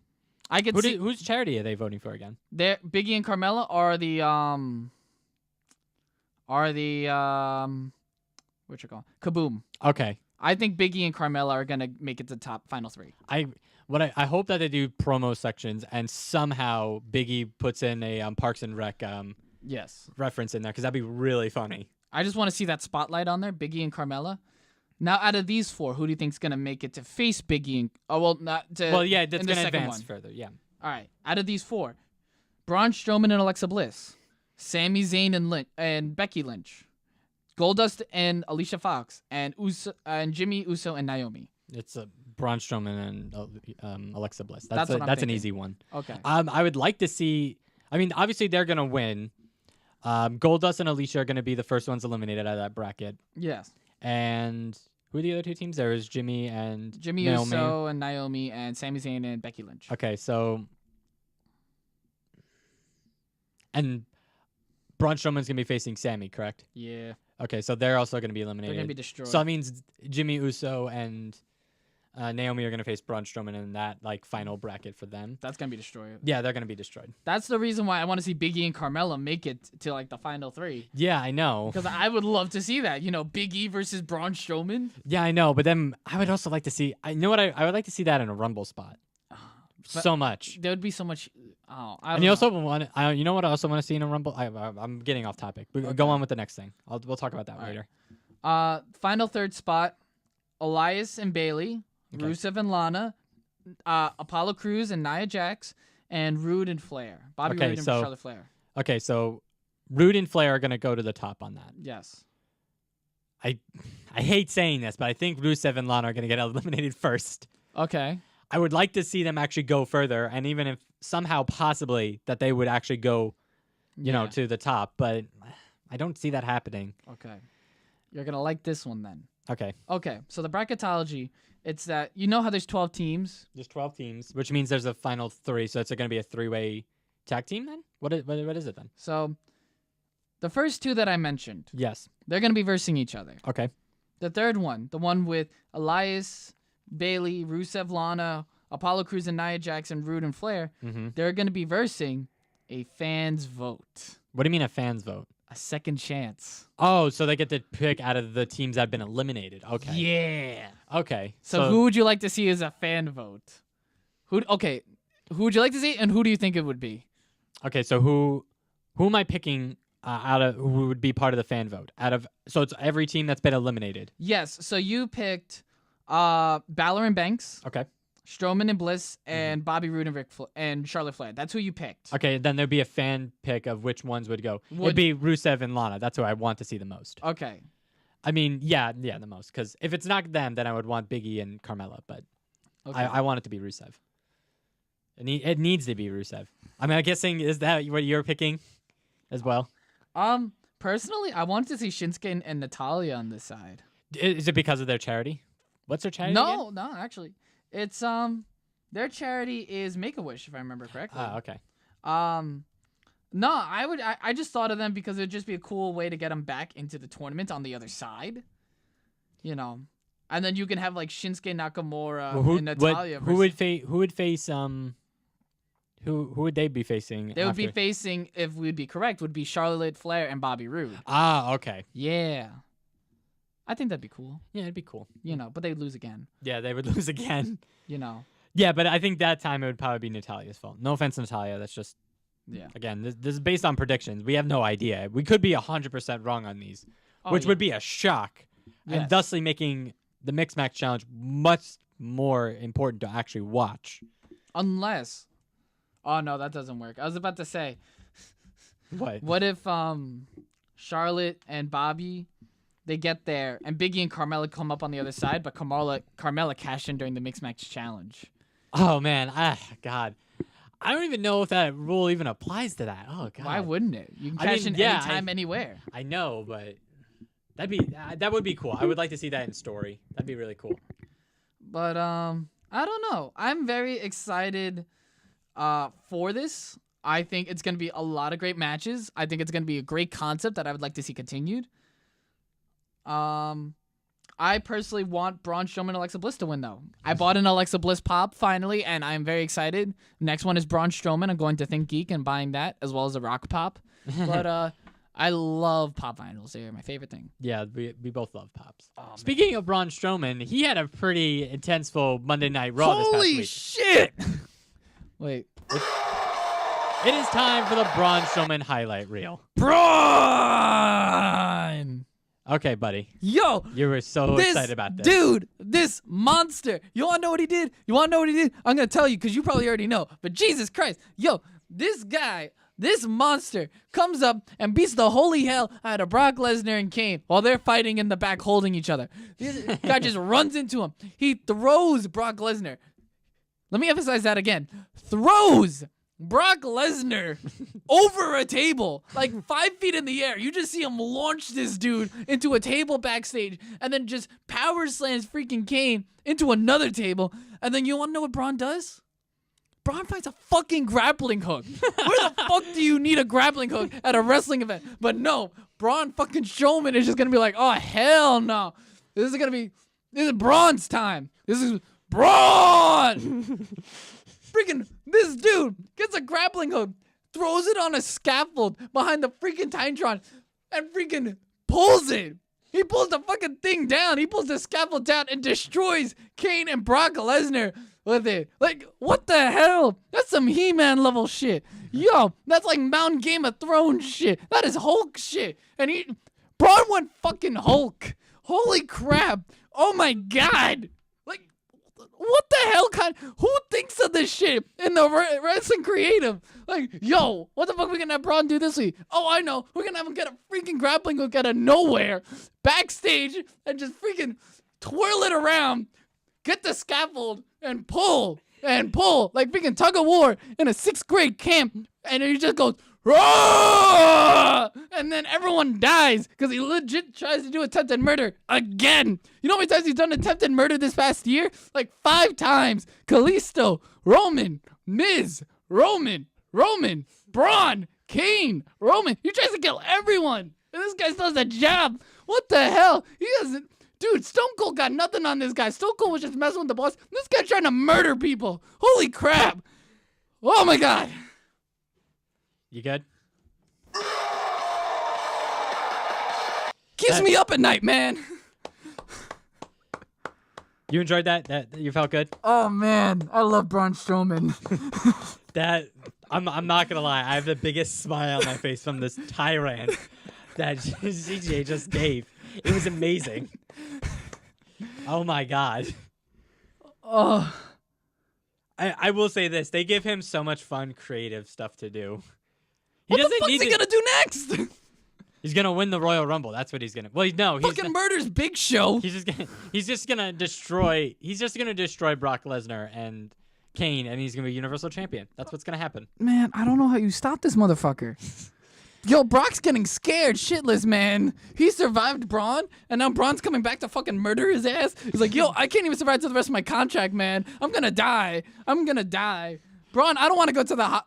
I could see whose charity are they voting for again? Biggie and Carmella are the what you call Kaboom. Okay. I think Biggie and Carmella are gonna make it to top final 3. I hope that they do promo sections and somehow Biggie puts in a Parks and Rec Yes. reference in there because that'd be really funny. I just want to see that spotlight on there, Biggie and Carmella. Now, out of these 4, who do you think's gonna make it to face Biggie and? Oh well, not to. Well, yeah, that's in the gonna second advance one. further. Yeah. All right. Out of these 4, Braun Strowman and Alexa Bliss, Sami Zayn and Becky Lynch, Goldust and Alicia Fox, and Jimmy Uso and Naomi. It's Braun Strowman and Alexa Bliss. That's what I'm an thinking. easy one. Okay. I would like to see. I mean, obviously they're gonna win. Goldust and Alicia are gonna be the first ones eliminated out of that bracket. Yes. And who are the other 2 teams? There is Jimmy Naomi. Uso and Naomi and Sami Zayn and Becky Lynch. Okay, so and Braun Strowman's gonna be facing Sammy, correct? Yeah. Okay, so they're also gonna be eliminated. They're gonna be destroyed. So that means Jimmy Uso and Naomi are gonna face Braun Strowman in that final bracket for them. That's gonna be destroyed. Yeah, they're gonna be destroyed. That's the reason why I want to see Big E and Carmella make it to the final 3. Yeah, I know. Because I would love to see that. Big E versus Braun Strowman. Yeah, I know. But then I would also like to see. I know what I would like to see that in a Rumble spot. So much. There would be so much. Oh, I don't And you know. also want. You know what I also want to see in a Rumble. I'm getting off topic. But Go on with the next thing. We'll talk about that later. Final 3rd spot: Elias and Bailey, Okay. Rusev and Lana, Apollo Crews and Nia Jax, and Rude and Flair. Bobby Okay, Roode and so- Charlotte Flair. Okay, so Rude and Flair are gonna go to the top on that. Yes. I hate saying this, but I think Rusev and Lana are gonna get eliminated first. Okay. I would like to see them actually go further, and even if somehow possibly that they would actually go, Yeah. to the top, but I don't see that happening. Okay. You're gonna like this one then. Okay. Okay. So the bracketology, it's that how there's 12 teams. There's 12 teams, which means there's a final 3, so it's going to be a 3-way tag team then? What is it then? So the first 2 that I mentioned, Yes. they're gonna be versing each other. Okay. The third one, the one with Elias, Bailey, Rusev, Lana, Apollo Crews and Nia Jax, and Rude and Flair, Mm-hmm. they're gonna be versing a fans vote. What do you mean a fans vote? A second chance. Oh, so they get to pick out of the teams that have been eliminated. Okay. Yeah. Okay. So who would you like to see as a fan vote? Who would you like to see, and who do you think it would be? Okay, so who am I picking out of who would be part of the fan vote? So it's every team that's been eliminated. Yes. So you picked Balor and Banks, Okay. Strowman and Bliss, and Bobby Roode and Charlotte Flair. That's who you picked. Okay, then there'd be a fan pick of which ones would go. Would- It'd be Rusev and Lana. That's who I want to see the most. Okay. I mean, yeah, the most. Because if it's not them, then I would want Biggie and Carmella. But Okay. I want it to be Rusev. It needs to be Rusev. I mean, I'm guessing, is that what you're picking as well? Personally, I wanted to see Shinsuke and Natalya on this side. Is it because of their charity? What's their charity again? No, actually. It's their charity is Make-A-Wish, if I remember correctly. Ah, okay. No, I just thought of them because it'd just be a cool way to get them back into the tournament on the other side. And then you can have like Shinsuke Nakamura and Natalya. Who would face who would they be facing? They would be after? facing, if we'd be correct, would be Charlotte Flair and Bobby Roode. Ah, okay. Yeah. I think that'd be cool, Yeah, it'd be cool. but they'd lose again, Yeah, they would lose again. Yeah, but I think that time it would probably be Natalia's fault. No offense, Natalia. That's just, Yeah. again, this is based on predictions. We have no idea. We could be 100% wrong on these. which yeah. would be a shock, and Yes. thusly making the Mixed Match Challenge much more important to actually watch. Unless, oh no, that doesn't work. I was about to say, what if Charlotte and Bobby, they get there and Biggie and Carmella come up on the other side, but Carmella cashed in during the Mixed Match Challenge. Oh man, God, I don't even know if that rule even applies to that. Oh god, Why wouldn't it? You can I cash mean, in yeah, anytime, anywhere. I know, but that would be cool. I would like to see that in story. That'd be really cool. But I don't know. I'm very excited for this. I think it's gonna be a lot of great matches. I think it's gonna be a great concept that I would like to see continued. I personally want Braun Strowman and Alexa Bliss to win, though. I bought an Alexa Bliss pop finally, and I'm very excited. Next one is Braun Strowman. I'm going to Think Geek and buying that, as well as a Rock pop. But I love pop vinyls. They're my favorite thing. Yeah, we both love pops. Oh, Speaking of Braun Strowman, he had a pretty intenseful Monday Night Raw this past Holy week. shit! Wait. It is time for the Braun Strowman highlight reel. Braun! Okay, buddy. Yo, You were so excited about this. Dude, this monster. You want to know what he did? I'm going to tell you because you probably already know. But Jesus Christ. Yo, this guy, this monster comes up and beats the holy hell out of Brock Lesnar and Kane while they're fighting in the back holding each other. This guy just runs into him. He throws Brock Lesnar. Let me emphasize that again. Throws Brock Lesnar over a table, like 5 feet in the air. You just see him launch this dude into a table backstage and then just power slams freaking Kane into another table. And then you want to know what Braun does? Braun finds a fucking grappling hook. Where the fuck do you need a grappling hook at a wrestling event? But no, Braun fucking Strowman is just going to be like, oh, hell no. This is Braun's time. This is Braun. Freaking, this dude gets a grappling hook, throws it on a scaffold behind the freaking Titantron, and freaking pulls it. He pulls the fucking thing down. He pulls the scaffold down and destroys Kane and Brock Lesnar with it. Like, what the hell? That's some He-Man level shit. Yo, that's like Mount Game of Thrones shit. That is Hulk shit. And Braun went fucking Hulk. Holy crap. Oh my God. Like, what the hell who thinks of this shit in the wrestling creative? Like, yo, what the fuck are we gonna have Braun do this week? Oh, I know. We're gonna have him get a freaking grappling hook out of nowhere, backstage, and just freaking twirl it around, get the scaffold, and pull, like freaking tug of war in a 6th grade camp, and he just goes, "Roar!" And then everyone dies because he legit tries to do attempted murder again. You know how many times he's done attempted murder this past year? Like 5 times. Kalisto, Roman, Miz, Roman, Braun, Kane, Roman. He tries to kill everyone. And this guy still has a job. What the hell? He doesn't. Dude, Stone Cold got nothing on this guy. Stone Cold was just messing with the boss. This guy's trying to murder people. Holy crap. Oh my God. You good? Keeps me up at night, man. You enjoyed that? That you felt good? Oh man, I love Braun Strowman. That I'm not gonna lie, I have the biggest smile on my face from this tirade that CJ just gave. It was amazing. Oh my God. Oh, I will say this: they give him so much fun, creative stuff to do. what the fuck's he gonna do next? He's gonna win the Royal Rumble. That's what he's gonna. Well, no, he's Fucking murders Big Show. He's just gonna destroy Brock Lesnar and Kane, and he's gonna be Universal Champion. That's what's gonna happen. Man, I don't know how you stop this motherfucker. Yo, Brock's getting scared shitless, man. He survived Braun, and now Braun's coming back to fucking murder his ass. He's like, yo, I can't even survive to the rest of my contract, man. I'm gonna die. Braun, I don't want to go to the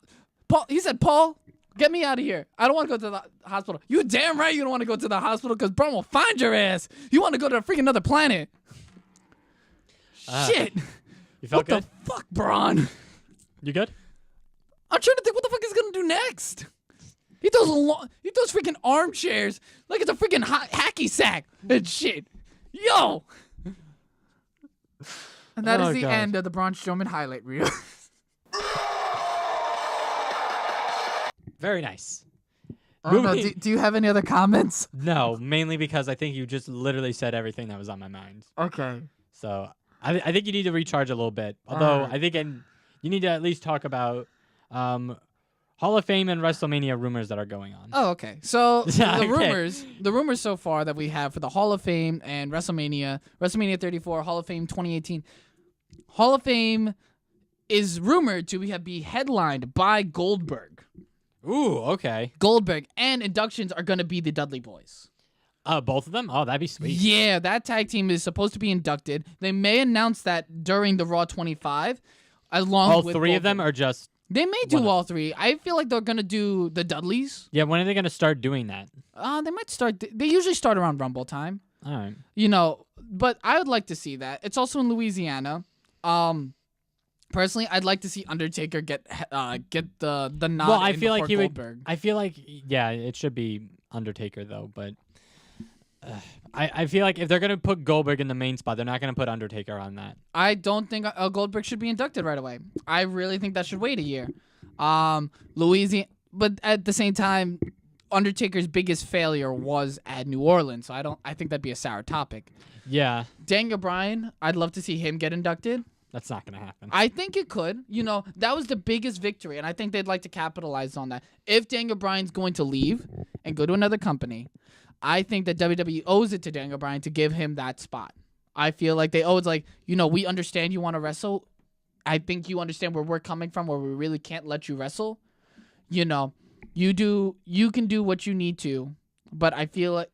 Paul. He said, Paul, get me out of here. I don't want to go to the hospital. You damn right you don't want to go to the hospital because Braun will find your ass. You want to go to a freaking another planet. Shit. You felt What good? the fuck, Braun? You good? I'm trying to think what the fuck he's gonna do next. He throws freaking armchairs like it's a freaking hacky sack and shit. Yo. And that is the end of the Braun Strowman highlight reel. Very nice. I don't know. Moving- Do you have any other comments? No, mainly because I think you just literally said everything that was on my mind. Okay. So I think you need to recharge a little bit. Although Alright. I think you need to at least talk about Hall of Fame and WrestleMania rumors that are going on. Oh, okay. So Yeah, the okay. rumors so far that we have for the Hall of Fame and WrestleMania 34, Hall of Fame 2018. Hall of Fame is rumored to be headlined by Goldberg. Ooh, okay. Goldberg, and inductions are going to be the Dudley Boys. Both of them? Oh, that'd be sweet. Yeah, that tag team is supposed to be inducted. They may announce that during the Raw 25, along All with three of them Goldberg. are just. They may do one of- all three. I feel like they're going to do the Dudleys. Yeah, when are they going to start doing that? They might start. They usually start around Rumble time. All right. But I would like to see that. It's also in Louisiana. Personally, I'd like to see Undertaker get the nod. Well, I in feel like before he would. Goldberg. I feel like, yeah, it should be Undertaker, though, but. I feel like if they're gonna put Goldberg in the main spot, they're not gonna put Undertaker on that. I don't think Goldberg should be inducted right away. I really think that should wait a year. Louisiana, but at the same time, Undertaker's biggest failure was at New Orleans, so I think that'd be a sour topic. Yeah, Daniel Bryan, I'd love to see him get inducted. that's not gonna happen. I think it could. That was the biggest victory, and I think they'd like to capitalize on that. If Daniel Bryan's going to leave and go to another company, I think that WWE owes it to Daniel Bryan to give him that spot. I feel like they owe it's like, we understand you want to wrestle. I think you understand where we're coming from, where we really can't let you wrestle. You can do what you need to, but I feel like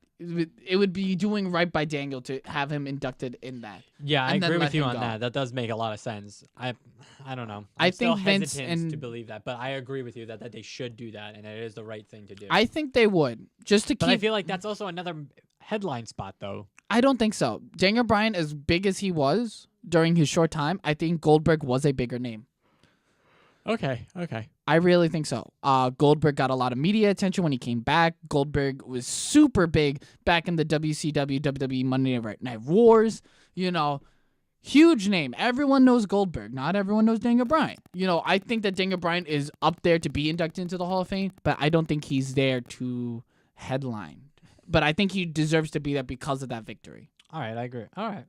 it would be doing right by Daniel to have him inducted in that. Yeah, I and then agree let with you him on go. that. That does make a lot of sense. I don't know. I I'm still think Vince hesitant to and- believe that, but I agree with you that they should do that, and it is the right thing to do. I think they would, just to but I keep. feel like that's also another headline spot, though. I don't think so. Daniel Bryan, as big as he was during his short time, I think Goldberg was a bigger name. Okay. I really think so. Goldberg got a lot of media attention when he came back. Goldberg was super big back in the WCW, WWE Monday Night Wars. Huge name. Everyone knows Goldberg. Not everyone knows Daniel Bryan. I think that Daniel Bryan is up there to be inducted into the Hall of Fame, but I don't think he's there to headline. But I think he deserves to be there because of that victory. All right, I agree. All right,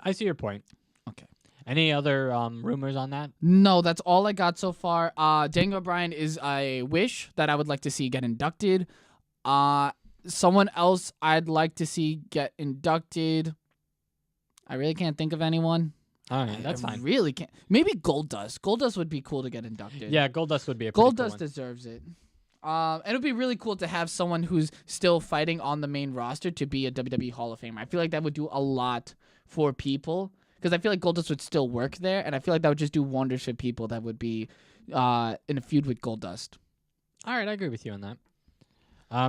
I see your point. Okay. Any other rumors on that? No, that's all I got so far. Daniel Bryan is a wish that I would like to see get inducted. Someone else I'd like to see get inducted. I really can't think of anyone. All right, that's I fine. really can't. Maybe Goldust. Goldust would be cool to get inducted. Yeah, Goldust would be a pretty cool Goldust one. deserves it. And it would be really cool to have someone who's still fighting on the main roster to be a WWE Hall of Famer. I feel like that would do a lot for people because I feel like Goldust would still work there, and I feel like that would just do wonders for people that would be in a feud with Goldust. All right, I agree with you on that.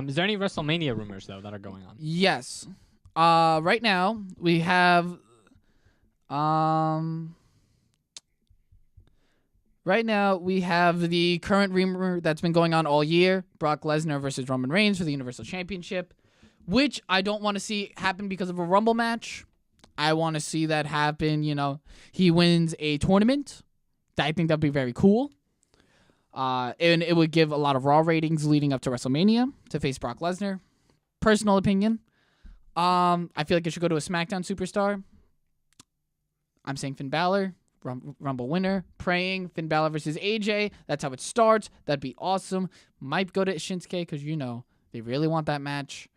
Is there any WrestleMania rumors though that are going on? Yes. Right now we have the current rumor that's been going on all year: Brock Lesnar versus Roman Reigns for the Universal Championship, which I don't want to see happen because of a Rumble match. I want to see that happen. He wins a tournament. I think that'd be very cool. And it would give a lot of Raw ratings leading up to WrestleMania to face Brock Lesnar. Personal opinion. I feel like it should go to a SmackDown superstar. I'm saying Finn Balor, Rumble winner. Praying Finn Balor versus AJ. That's how it starts. That'd be awesome. Might go to Shinsuke because they really want that match.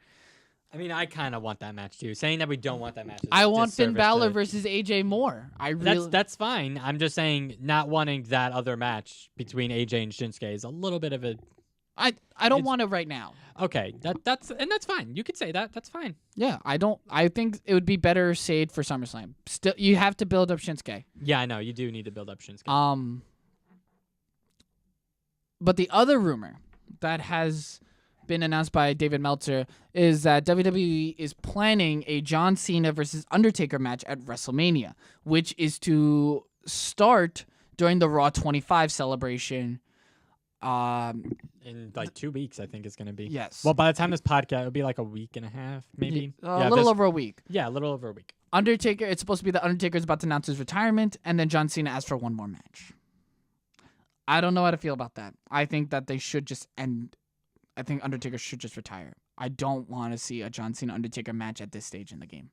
I mean, I kind of want that match too. Saying that we don't want that match. Is I a want Finn disservice Balor to- versus AJ more. That's fine. I'm just saying not wanting that other match between AJ and Shinsuke is a little bit of a I don't It's- want it right now. okay. That's fine. You could say that. That's fine. Yeah, I don't. I think it would be better saved for SummerSlam. Still, you have to build up Shinsuke. Yeah, I know you do need to build up Shinsuke. But the other rumor that has been announced by David Meltzer is that WWE is planning a John Cena versus Undertaker match at WrestleMania, which is to start during the Raw 25 celebration. In like 2 weeks, I think it's gonna be. Yes. Well, by the time this podcast, it'll be like a week and a half, maybe. A little over a week. Yeah, a little over a week. Undertaker, it's supposed to be that Undertaker's about to announce his retirement, and then John Cena asks for one more match. I don't know how to feel about that. I think that they should just end. I think Undertaker should just retire. I don't want to see a John Cena Undertaker match at this stage in the game.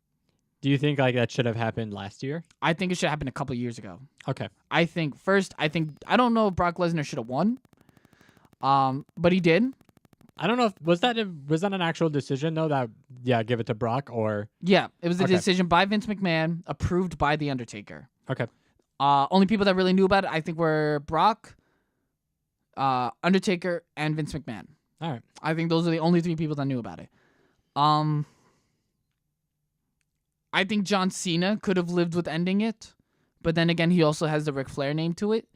Do you think like that should have happened last year? I think it should happen a couple of years ago. Okay. I don't know if Brock Lesnar should have won. But he did. I don't know if was that an actual decision though that give it to Brock or Yeah, it was a Okay. decision by Vince McMahon, approved by the Undertaker. okay. Only people that really knew about it, I think, were Brock, Undertaker, and Vince McMahon. All right. I think those are the only 3 people that knew about it. I think John Cena could have lived with ending it, but then again, he also has the Ric Flair name to it.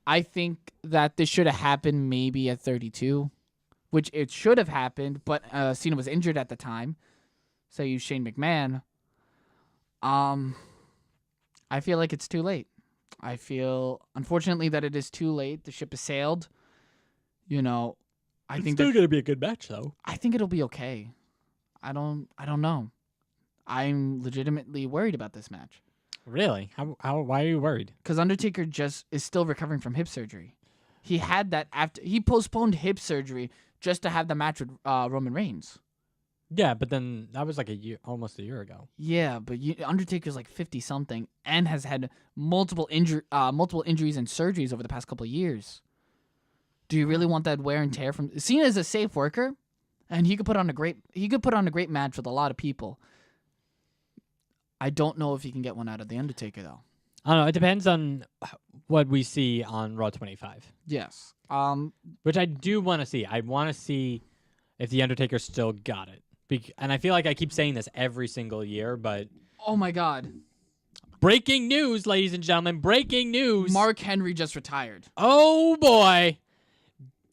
I think that this should have happened maybe at 32, which it should have happened, but Cena was injured at the time, so you Shane McMahon. I feel like it's too late. I feel, unfortunately, that it is too late. The ship has sailed. You know, I think that, gonna be a good match though. I think it'll be okay. I don't know. I'm legitimately worried about this match Really? How? Why are you worried? because Undertaker just is still recovering from hip surgery. He had that after he postponed hip surgery just to have the match with Roman Reigns. Yeah, but then that was like almost a year ago. Yeah, but Undertaker's like 50 something and has had multiple injuries and surgeries over the past couple of years. Do you really want that wear and tear from Cena is a safe worker, and he could put on a great match with a lot of people. I don't know if he can get one out of the Undertaker though. I don't know. It depends on what we see on Raw 25, Yes. which I do want to see. I want to see if the Undertaker still got it. And I feel like I keep saying this every single year, but Oh my God. breaking news, ladies and gentlemen! Breaking news! Mark Henry just retired. Oh boy!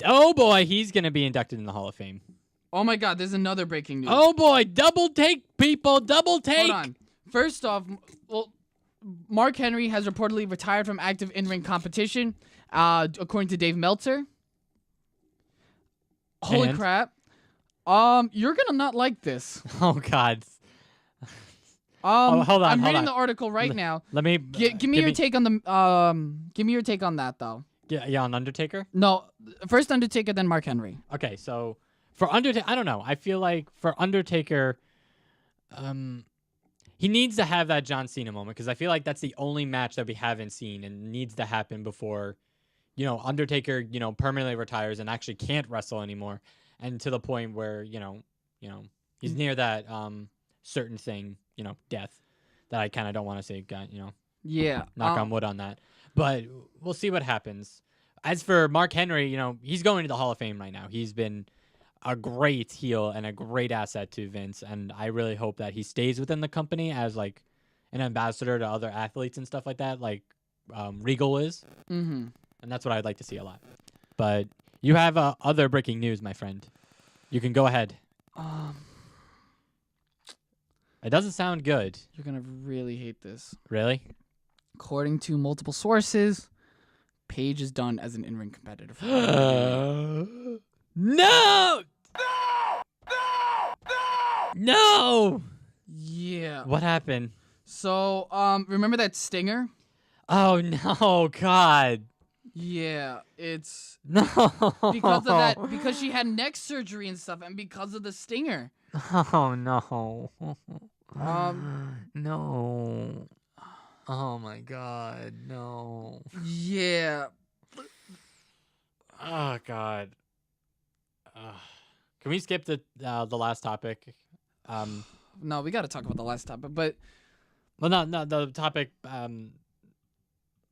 Oh boy! He's gonna be inducted in the Hall of Fame. Oh my God. There's another breaking news. Oh boy! Double take, people! Double take! Hold on. First off, well, Mark Henry has reportedly retired from active in-ring competition, according to Dave Meltzer. Holy And? crap. You're gonna not like this. Oh God! hold on, I'm hold reading on. the article right now. Let me Give me your take on give me your take on that though. Yeah, on Undertaker. No, first Undertaker, then Mark Henry. Okay, so for Undertaker, I don't know. I feel like for Undertaker, he needs to have that John Cena moment because I feel like that's the only match that we haven't seen and needs to happen before, Undertaker, permanently retires and actually can't wrestle anymore, and to the point where he's near that certain thing, death, that I kind of don't want to say, Yeah. knock on wood on that, but we'll see what happens. As for Mark Henry, he's going to the Hall of Fame right now. He's been a great heel and a great asset to Vince, and I really hope that he stays within the company as like an ambassador to other athletes and stuff like that, like Regal is. Mm-hmm. And that's what I'd like to see a lot. But you have other breaking news, my friend. You can go ahead. It doesn't sound good. You're gonna really hate this. Really? According to multiple sources, Paige is done as an in-ring competitor. For No! No! Yeah. What happened? So, remember that stinger? Oh no, God. Yeah, it's No. because of that. Because she had neck surgery and stuff, and because of the stinger. Oh no. No. Oh my God, no. Yeah. Oh God. Can we skip the last topic? No, we got to talk about the last topic, but Well, not the topic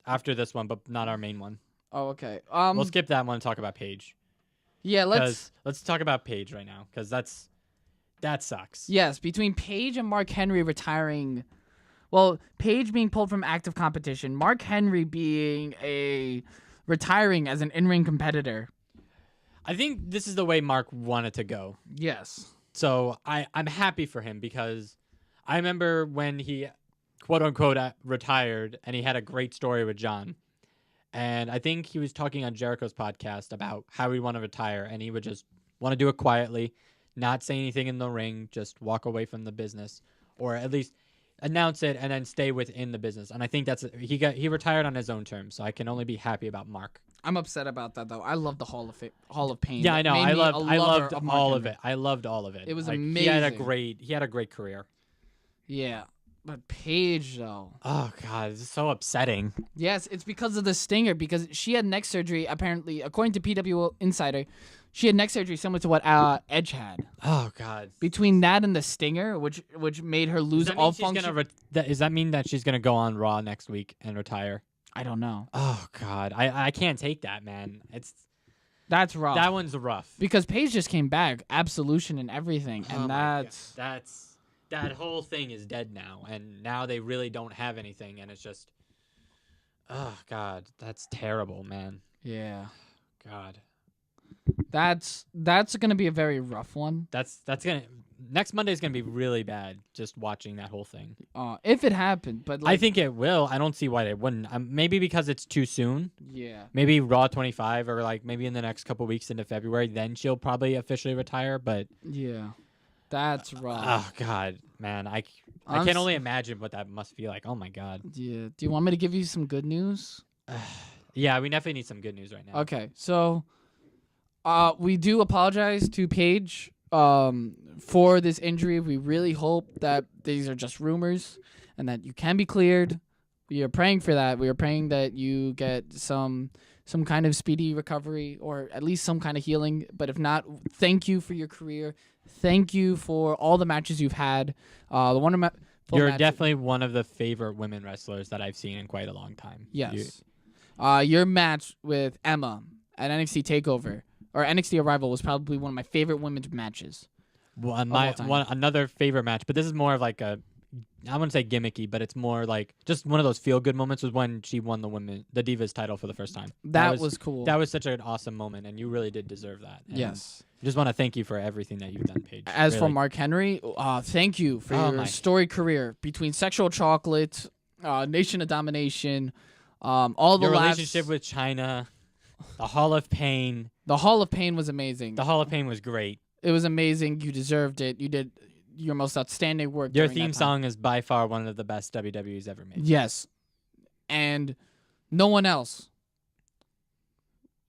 after this one, but not our main one. oh, okay. We'll skip that one and talk about Paige. Yeah, Let's talk about Paige right now because that sucks. Yes, between Paige and Mark Henry retiring, well, Paige being pulled from active competition, Mark Henry retiring as an in-ring competitor. I think this is the way Mark wanted to go. Yes. So I'm happy for him because I remember when he quote unquote retired and he had a great story with John. And I think he was talking on Jericho's podcast about how he'd want to retire and he would just want to do it quietly, not say anything in the ring, just walk away from the business, or at least announce it and then stay within the business. And I think he retired on his own terms, so I can only be happy about Mark. I'm upset about that though. I love the Hall of Pain. Yeah, I That know. made I me a loved lover of Mark all of Henry. it. I loved all of it. It was He had amazing. he had a great career. Yeah, but Paige though. Oh god, this is so upsetting. Yes, it's because of the stinger. Because she had neck surgery. Apparently, according to PW Insider, she had neck surgery similar to what Edge had. Oh god. Between that and the stinger, which made her lose Does that all mean she's function. gonna does that mean that she's gonna go on Raw next week and retire? I don't know. Oh god, I can't take that, man. It's That's rough. that one's rough. Because Paige just came back, Absolution and everything, Oh and my God. that's that whole thing is dead now, and now they really don't have anything, and it's just, oh god, that's terrible, man. yeah. God, That's gonna be a very rough one. that's gonna next Monday's gonna be really bad. Just watching that whole thing. If it happened, but I think it will. I don't see why it wouldn't. Maybe because it's too soon. yeah. Maybe Raw 25 or like maybe in the next couple weeks into February, then she'll probably officially retire. But Yeah. That's rough. oh god, man, I I'm can s- only imagine what that must feel like. Oh my god. Yeah. Do you want me to give you some good news? Yeah, we definitely need some good news right now. Okay. So we do apologize to Paige for this injury. We really hope that these are just rumors and that you can be cleared. We are praying for that. We are praying that you get some kind of speedy recovery or at least some kind of healing. But if not, thank you for your career. Thank you for all the matches you've had. You're definitely one of the favorite women wrestlers that I've seen in quite a long time. Yes. Your match with Emma at NXT Takeover or NXT Arrival was probably one of my favorite women's matches. My all time. another favorite match, but this is more of like a, I wouldn't say gimmicky, but it's more like just one of those feel good moments was when she won the Divas title for the first time. That was cool. That was such an awesome moment, and you really did deserve that. And yes. I just want to thank you for everything that you've done, Paige. As for Really. Mark Henry, thank you for Oh your my- storied career between Sexual Chocolate, Nation of Domination, all the your laughs. relationship with China, the Hall of Pain. The Hall of Pain was amazing. The Hall of Pain was great. It was amazing. You deserved it. You did your most outstanding work. Your during that theme time. song is by far one of the best WWE's ever made. Yes. And no one else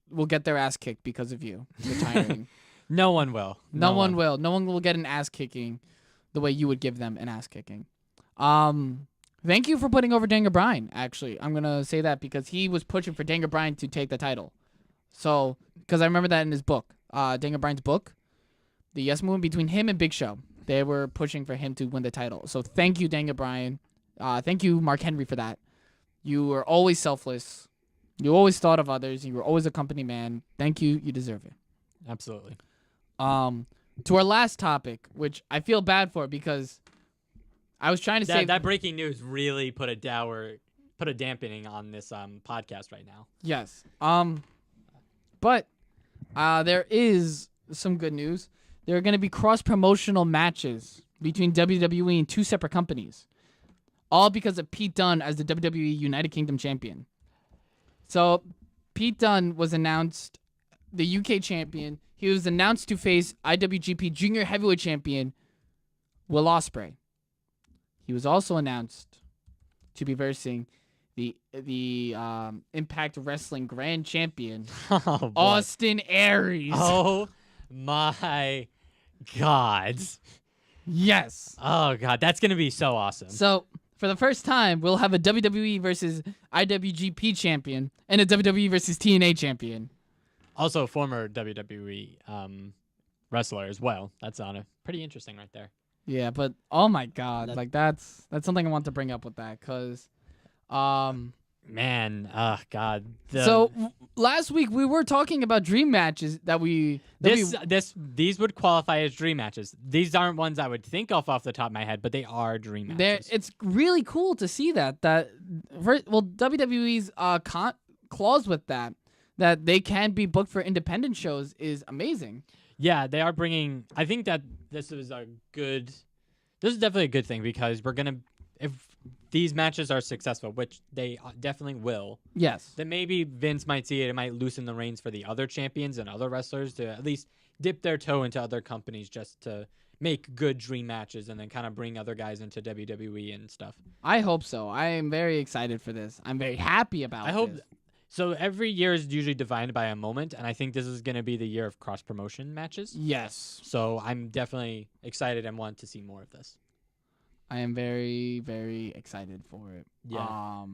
will get their ass kicked because of you retiring. No one will. No one will. No one will get an ass kicking the way you would give them an ass kicking. Thank you for putting over Daniel Bryan, actually. I'm going to say that because he was pushing for Daniel Bryan to take the title. So, because I remember that in his book, Daniel Bryan's book, the Yes Movement between him and Big Show. They were pushing for him to win the title. So thank you, Daniel Bryan. Thank you, Mark Henry, for that. You were always selfless. You always thought of others. You were always a company man. Thank you. You deserve it. Absolutely. To our last topic, which I feel bad for because I was trying to say That breaking news really put a dampening on this podcast right now. yes. But there is some good news. There are going to be cross-promotional matches between WWE and two separate companies, all because of Pete Dunne as the WWE United Kingdom champion. So Pete Dunne was announced the UK champion. He was announced to face IWGP Junior Heavyweight Champion Will Ospreay. He was also announced to be versing the Impact Wrestling Grand Champion Oh, boy. Austin Aries. Oh my God. Yes. Oh God, that's gonna be so awesome. So for the first time, we'll have a WWE versus IWGP champion and a WWE versus TNA champion. Also, former WWE wrestler as well. That's pretty interesting right there. Yeah, but oh my God, That- like that's something I want to bring up with that because, Man, God. Last week we were talking about dream matches that These would qualify as dream matches. These aren't ones I would think off the top of my head, but they are dream matches. it's really cool to see WWE's clause with that they can be booked for independent shows is amazing. Yeah, they are bringing. I think that this is definitely a good thing because if these matches are successful, which they definitely will, Yes. then maybe Vince might see it. It might loosen the reins for the other champions and other wrestlers to at least dip their toe into other companies just to make good dream matches and then kind of bring other guys into WWE and stuff. I hope so. I am very excited for this. I'm very happy about I hope. this. So every year is usually defined by a moment, and I think this is going to be the year of cross promotion matches. Yes. So I'm definitely excited and want to see more of this. I am very, very excited for it. Yeah.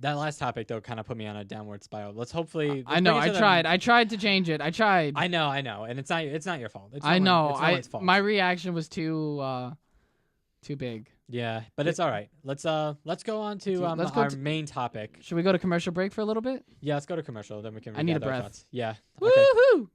That last topic though kind of put me on a downward spiral. Let's hopefully. I know. I tried. I tried to change it. I tried. I know, and it's not your fault. It's I know. It's no one's fault. My reaction was too big. Yeah, but it's all right. Let's go on to Let's go our to- main topic. Should we go to commercial break for a little bit? Yeah, let's go to commercial. Then we can. I need a regather our breath. thoughts. Yeah. Okay. Woohoo!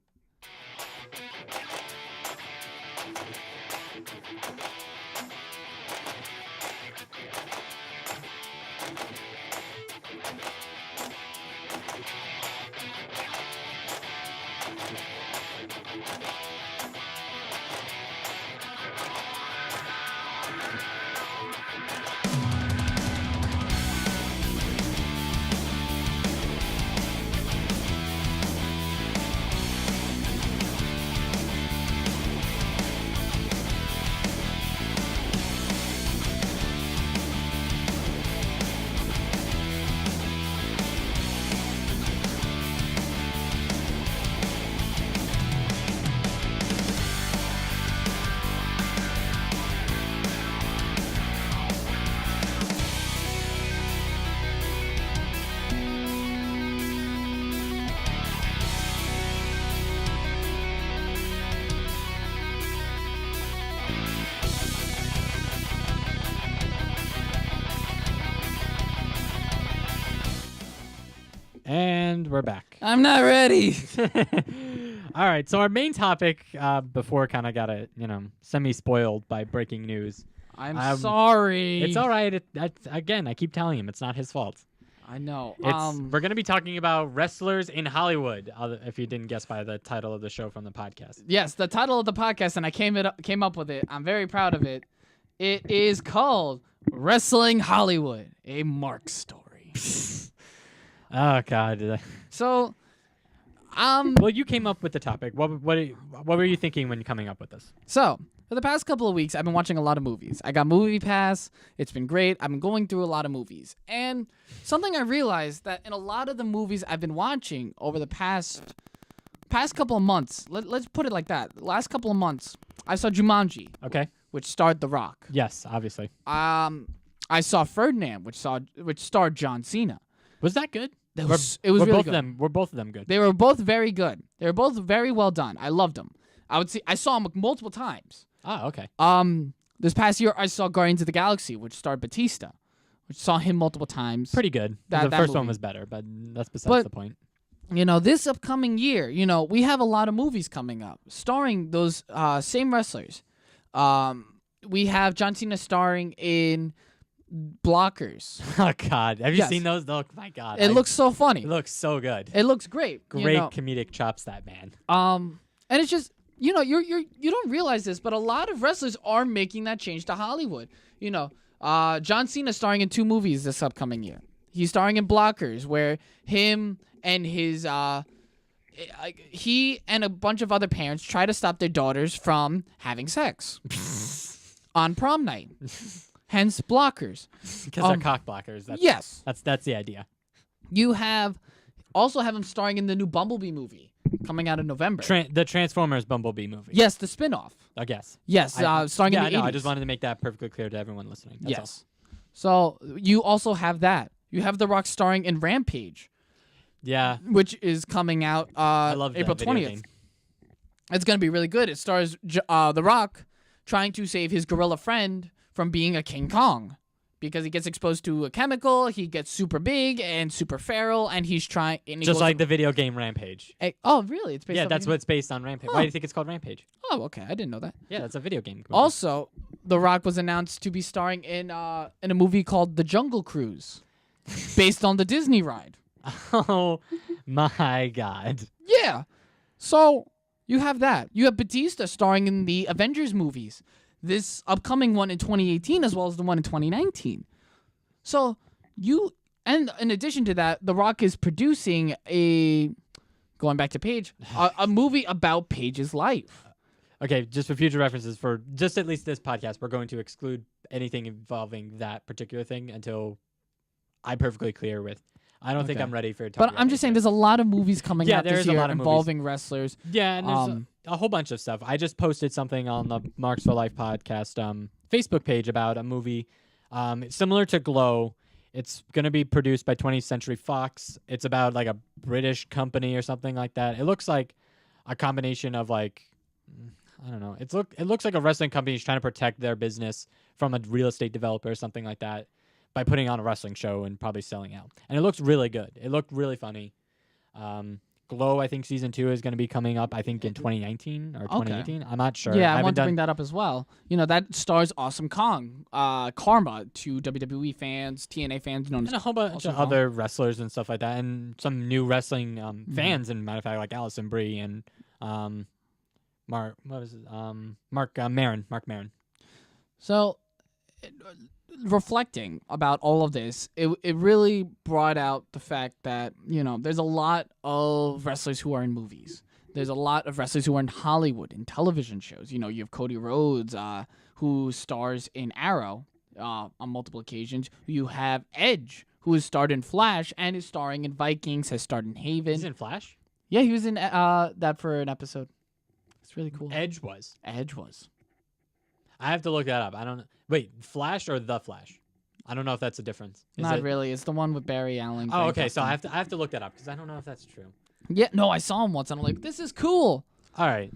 And we're back. I'm not ready. All right. So our main topic, before kind of got semi-spoiled by breaking news. I'm sorry. It's all right. Again, I keep telling him it's not his fault. I know. We're gonna be talking about wrestlers in Hollywood. If you didn't guess by the title of the show from the podcast. Yes, the title of the podcast, and I came up with it. I'm very proud of it. It is called Wrestling Hollywood, a Mark story. Oh God. So, Well, you came up with the topic. What were you thinking when coming up with this? So, for the past couple of weeks, I've been watching a lot of movies. I got Movie Pass. It's been great. I've been going through a lot of movies. And something I realized that in a lot of the movies I've been watching over the past couple of months, let's put it like that. The last couple of months, I saw Jumanji, Okay. which starred The Rock. Yes, obviously. I saw Ferdinand, which starred John Cena. Was that good? It was really both good. of them. Were both of them good? They were both very good. They were both very well done. I loved them. I saw them multiple times. Oh, okay. This past year I saw Guardians of the Galaxy, which starred Batista, which saw him multiple times. Pretty good. That the first one movie. was better, but that's besides the point. You know, this upcoming year, we have a lot of movies coming up starring those same wrestlers. We have John Cena starring in Blockers. Oh God, have you Yes. seen those? Oh my God, It looks so funny. It looks so good. It looks great. Great comedic chops, that man. And it's just you don't realize this, but a lot of wrestlers are making that change to Hollywood. John Cena starring in 2 movies this upcoming year. He's starring in Blockers, where him and his he and a bunch of other parents try to stop their daughters from having sex on prom night. Hence Blockers. Because they're cock blockers. Yes. That's the idea. You also have him starring in the new Bumblebee movie coming out in November. The Transformers Bumblebee movie. Yes, the spin-off. I guess. Yes, starring in the 80s. I just wanted to make that perfectly clear to everyone listening. That's Yes. So you also have that. You have The Rock starring in Rampage, all. Yeah. which is coming out I love April that video 20th. game. It's going to be really good. It stars The Rock trying to save his gorilla friend from being a King Kong because he gets exposed to a chemical, he gets super big and super feral, and he's trying... And he Just goes like the video game Rampage. Oh, really? It's based Yeah, off that's the- what it's based on, Rampage. Oh. Why do you think it's called Rampage? Oh, okay. I didn't know that. Yeah, that's a video game. movie. Also, The Rock was announced to be starring in a movie called The Jungle Cruise, based on the Disney ride. Oh my God. Yeah. So you have that. You have Batista starring in the Avengers movies, this upcoming one in 2018 as well as the one in 2019. So and in addition to that, The Rock is producing going back to Paige, a movie about Paige's life. Okay, just for future references, for just at least this podcast, we're going to exclude anything involving that particular thing until I'm perfectly clear with I don't think Okay. I'm ready for. But I'm just saying, there's a lot of movies coming out there this is a year lot of movies. involving wrestlers. Yeah, and there's Um, a whole bunch of stuff. I just posted something on the Marks for Life podcast Facebook page about a movie similar to Glow. It's going to be produced by 20th Century Fox. It's about like a British company or something like that. It looks like a combination of like, I don't know. It looks like a wrestling company is trying to protect their business from a real estate developer or something like that by putting on a wrestling show and probably selling out. And it looks really good. It looked really funny. Glow, I think season 2 is going to be coming up, I think in 2019 or 2018. I'm not sure. Yeah, I haven't want to done- bring that up as well. You know, that stars Awesome Kong, Karma to WWE fans, TNA fans, known as and a whole bunch Awesome of Kong. other wrestlers and stuff like that, and some new wrestling fans. And matter of fact, like Allison Brie and Mark Maron. Mark Maron. So, reflecting about all of this, it really brought out the fact that, you know, there's a lot of wrestlers who are in movies. There's a lot of wrestlers who are in Hollywood, in television shows. You know, you have Cody Rhodes, who stars in Arrow on multiple occasions. You have Edge, who has starred in Flash and is starring in Vikings, has starred in Haven. He's in Flash. Yeah, he was in that for an episode. It's really cool. Edge was. Edge was. I have to look that up. I don't know. Wait, Flash or The Flash? I don't know if that's a difference. Is Not it- really. It's the one with Barry Allen. Oh, Grant okay. So Gustin. I have to look that up because I don't know if that's true. Yeah, no, I saw him once and I'm like, this is cool. All right.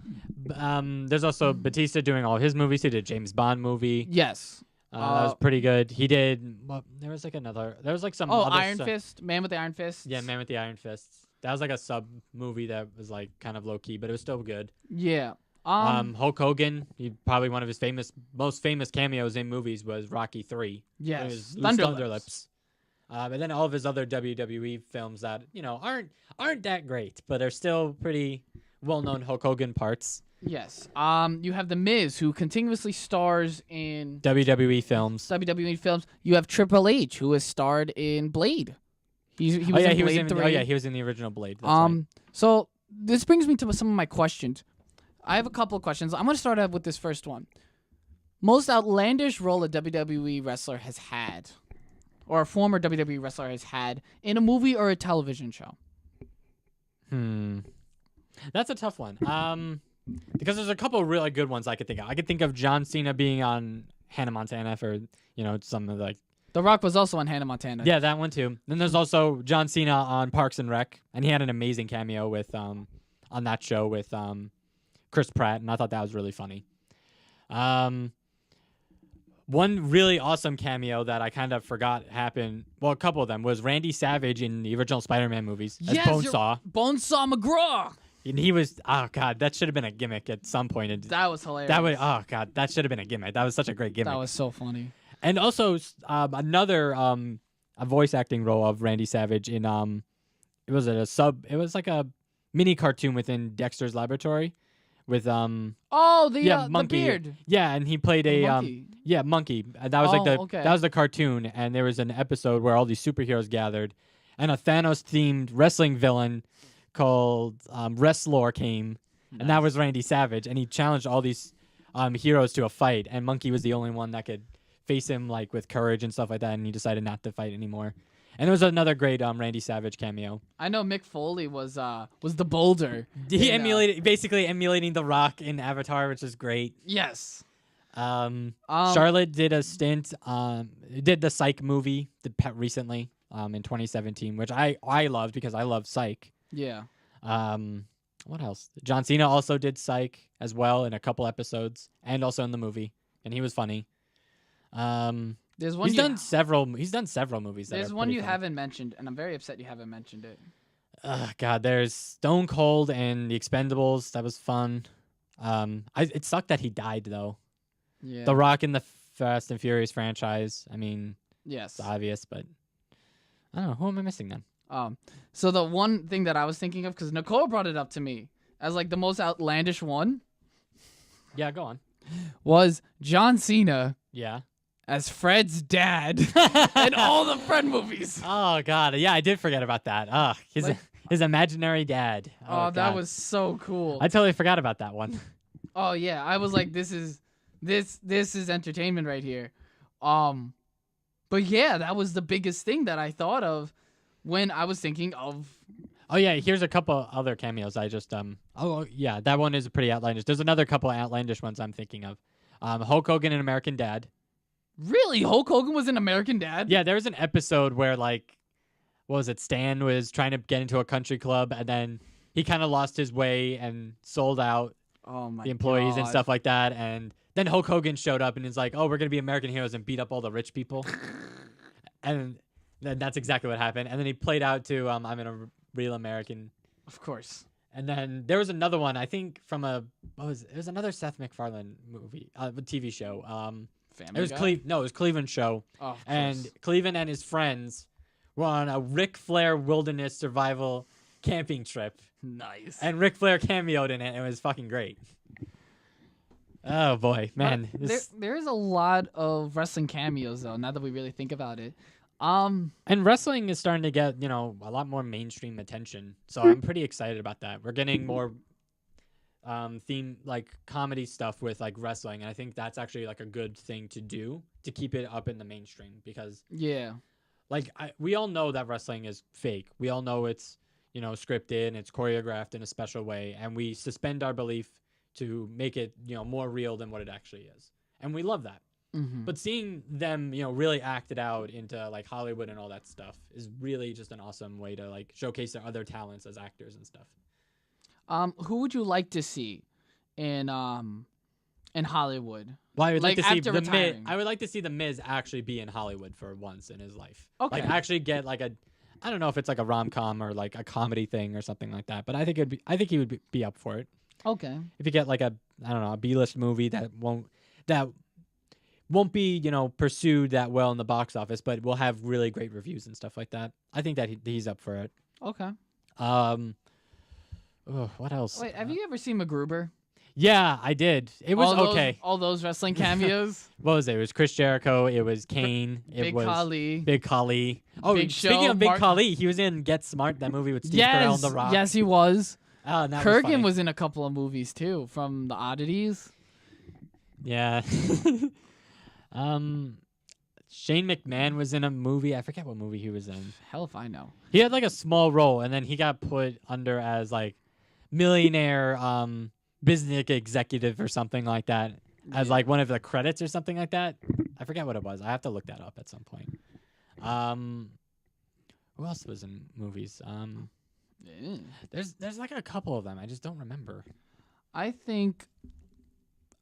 There's also Batista doing all his movies. He did a James Bond movie. Yes. That was pretty good. He did. Well, there was like another. There was like some. Oh, other Iron stuff. Fist, Man with the Iron Fist. Yeah, Man with the Iron Fists. That was like a sub movie that was like kind of low key, but it was still good. Yeah. Hulk Hogan. He probably one of his most famous cameos in movies was Rocky 3. Yes. It was Thunderlips. But then all of his other WWE films that aren't that great, but are still pretty well-known Hulk Hogan parts. Yes. You have The Miz, who continuously stars in WWE films. WWE films. You have Triple H, who has starred in Blade. He was in Blade 3. He was in the original Blade. That's right. So this brings me to some of my questions. I have a couple of questions. I'm going to start out with this first one. Most outlandish role a WWE wrestler has had, or a former WWE wrestler has had, in a movie or a television show. That's a tough one. Because there's a couple of really good ones I could think of. I could think of John Cena being on Hannah Montana for, some of like. The Rock was also on Hannah Montana. Yeah, that one too. Then there's also John Cena on Parks and Rec, and he had an amazing cameo with on that show with Chris Pratt, and I thought that was really funny. One really awesome cameo that I kind of forgot happened. Well, a couple of them was Randy Savage in the original Spider-Man movies as Bonesaw. Bonesaw McGraw. And he was, oh god, that should have been a gimmick at some point. That was hilarious. That should have been a gimmick. That was such a great gimmick. That was so funny. And also another a voice acting role of Randy Savage in it was like a mini cartoon within Dexter's Laboratory with the Monkey. beard. Yeah, and he played a Monkey. Monkey. That was okay. that was the cartoon, and there was an episode where all these superheroes gathered, and a Thanos themed wrestling villain called Wrestler came, and that was Randy Savage, and he challenged all these heroes to a fight, and Monkey was the only one that could face him like with courage and stuff like that, and he decided not to fight anymore. And it was another great Randy Savage cameo. I know Mick Foley was the Boulder. He basically emulating The Rock in Avatar, which is great. Yes. Charlotte did a stint. Did the Psych movie recently in 2017, which I loved because I love Psych. Yeah. What else? John Cena also did Psych as well in a couple episodes, and also in the movie, and he was funny. There's one He's done several movies. There's one you haven't mentioned, and I'm very upset you haven't mentioned it. God, there's Stone Cold and The Expendables. That was fun. It sucked that he died though. Yeah. The Rock in the Fast and Furious franchise. I mean, Yes. it's obvious, but I don't know. Who am I missing then? So the one thing that I was thinking of, because Nicole brought it up to me as like the most outlandish one, Yeah, go on. was John Cena Yeah. as Fred's dad in all the Fred movies. Oh God, yeah, I did forget about that. His imaginary dad. Oh, that God. was so cool. I totally forgot about that one. Oh yeah, I was like, this is entertainment right here. But yeah, that was the biggest thing that I thought of when I was thinking of. Oh yeah, here's a couple other cameos. I just Oh yeah, that one is pretty outlandish. There's another couple outlandish ones I'm thinking of. Hulk Hogan in American Dad. Really, Hulk Hogan was an American Dad? Yeah, there was an episode where like, what was it? Stan was trying to get into a country club, and then he kind of lost his way and sold out Oh my the employees and God. stuff like that. And then Hulk Hogan showed up and is like, "Oh, we're gonna be American heroes and beat up all the rich people." And then that's exactly what happened. And then he played out to "I'm in a real American." Of course. And then there was another one, I think, from it was another Seth MacFarlane movie, TV show. Family It was Guy? No, it was Cleveland show. Oh, of And course. Cleveland and his friends were on a Ric Flair wilderness survival camping trip. Nice. And Ric Flair cameoed in it. It was fucking great. Oh boy, man. There's a lot of wrestling cameos though. Now that we really think about it, And wrestling is starting to get, a lot more mainstream attention. So I'm pretty excited about that. We're getting more theme like comedy stuff with like wrestling, and I think that's actually like a good thing to do to keep it up in the mainstream because yeah, like we all know that wrestling is fake. We all know it's, scripted and it's choreographed in a special way, and we suspend our belief to make it, more real than what it actually is. And we love that. mm-hmm. But seeing them, really act it out into like Hollywood and all that stuff is really just an awesome way to like showcase their other talents as actors and stuff. Who would you like to see in Hollywood? Well, I would like Like, to see after the Miz. retiring. I would like to see the Miz actually be in Hollywood for once in his life. Okay. Like actually get like I don't know if it's like a rom-com or like a comedy thing or something like that, but I think he would be up for it. Okay. If you get like a B-list movie that won't be, pursued that well in the box office, but will have really great reviews and stuff like that. I think that he's up for it. Okay. What else? Wait, have you ever seen MacGruber? Yeah, I did. It was okay. All those wrestling cameos. What was it? It was Chris Jericho. It was Kane. It Big was Khali. Big Khali. Oh, Big speaking Show, of Big Mark- Khali, he was in Get Smart, that movie with Steve Carell Yes. and The Rock. Yes, he was. Oh, and that Kurgan funny. was in a couple of movies too, from the Oddities. Yeah. Shane McMahon was in a movie. I forget what movie he was in. Hell if I know. He had like a small role, and then he got put under as like millionaire business executive or something like that, as like one of the credits or something like that. I forget what it was. I have to look that up at some point. Who else was in movies? Yeah. There's like a couple of them. I just don't remember. I think.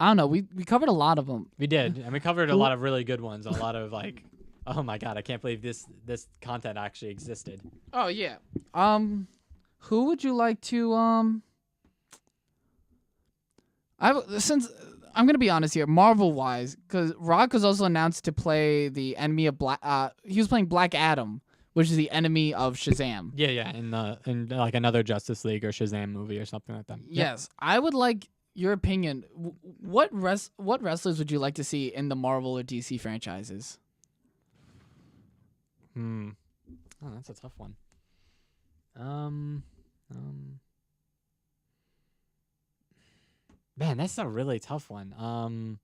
I don't know. We covered a lot of them. We did, and we covered a lot of really good ones. A lot of like, oh my god, I can't believe this content actually existed. Oh yeah. Who would you like to since I'm gonna be honest here, Marvel wise, because Rock was also announced to play the enemy of Black. He was playing Black Adam, which is the enemy of Shazam. Yeah, in like another Justice League or Shazam movie or something like that. Yes, I would like your opinion. What wrestlers would you like to see in the Marvel or DC franchises? Oh, that's a tough one. Man, that's a really tough one.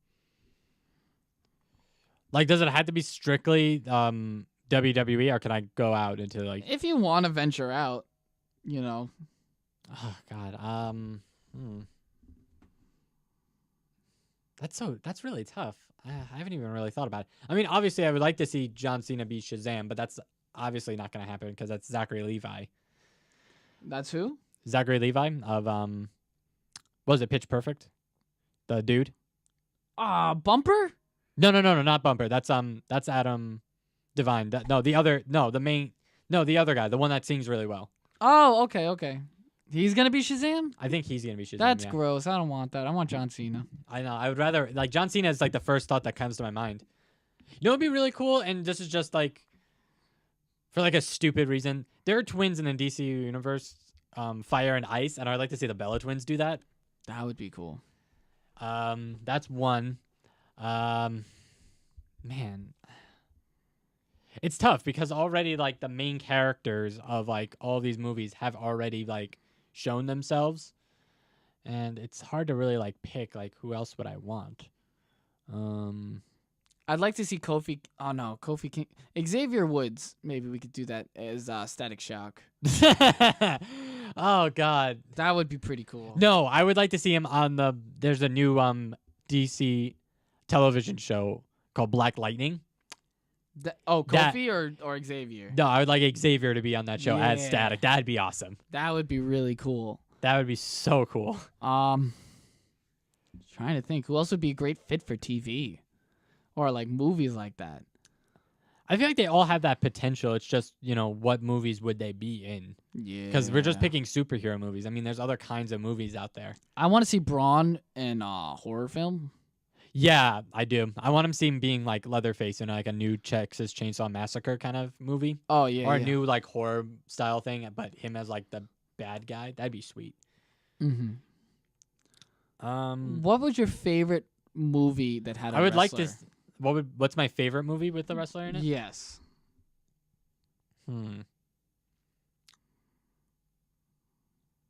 Like, does it have to be strictly WWE, or can I go out into like? If you want to venture out, you know. Oh God. That's really tough. I haven't even really thought about it. I mean, obviously, I would like to see John Cena be Shazam, but that's obviously not going to happen because that's Zachary Levi. That's who? Zachary Levi of what was it, Pitch Perfect? The dude? Bumper? No, not Bumper. That's Adam Devine. The other guy, the one that sings really well. Oh, okay. He's gonna be Shazam? I think he's gonna be Shazam. That's yeah. gross. I don't want that. I want John Cena. I know. I would rather like John Cena is like the first thought that comes to my mind. You know, it'd be really cool, and this is just like for like a stupid reason. There are twins in the DC universe, Fire and Ice, and I'd like to see the Bella twins do that. That would be cool. That's one. Man, it's tough because already like the main characters of like all these movies have already like shown themselves, and it's hard to really like pick like who else would I want. I'd like to see Kofi. Oh no, Kofi King. Xavier Woods. Maybe we could do that as Static Shock. Oh God. That would be pretty cool. No, I would like to see him on the. There's a new DC television show called Black Lightning. Kofi or Xavier. No, I would like Xavier to be on that show as Yeah. Static. That'd be awesome. That would be really cool. That would be so cool. Trying to think who else would be a great fit for TV, or like movies like that. I feel like they all have that potential. It's just, what movies would they be in? Yeah. Because we're just picking superhero movies. I mean, there's other kinds of movies out there. I want to see Braun in a horror film. Yeah, I do. I want him to see him being like Leatherface in like a new Texas Chainsaw Massacre kind of movie. Oh yeah. Or a new like horror style thing, but him as like the bad guy. That'd be sweet. Mm-hmm. Um, What was your favorite movie that had a I would like wrestler? this. What's my favorite movie with the wrestler in it? Yes.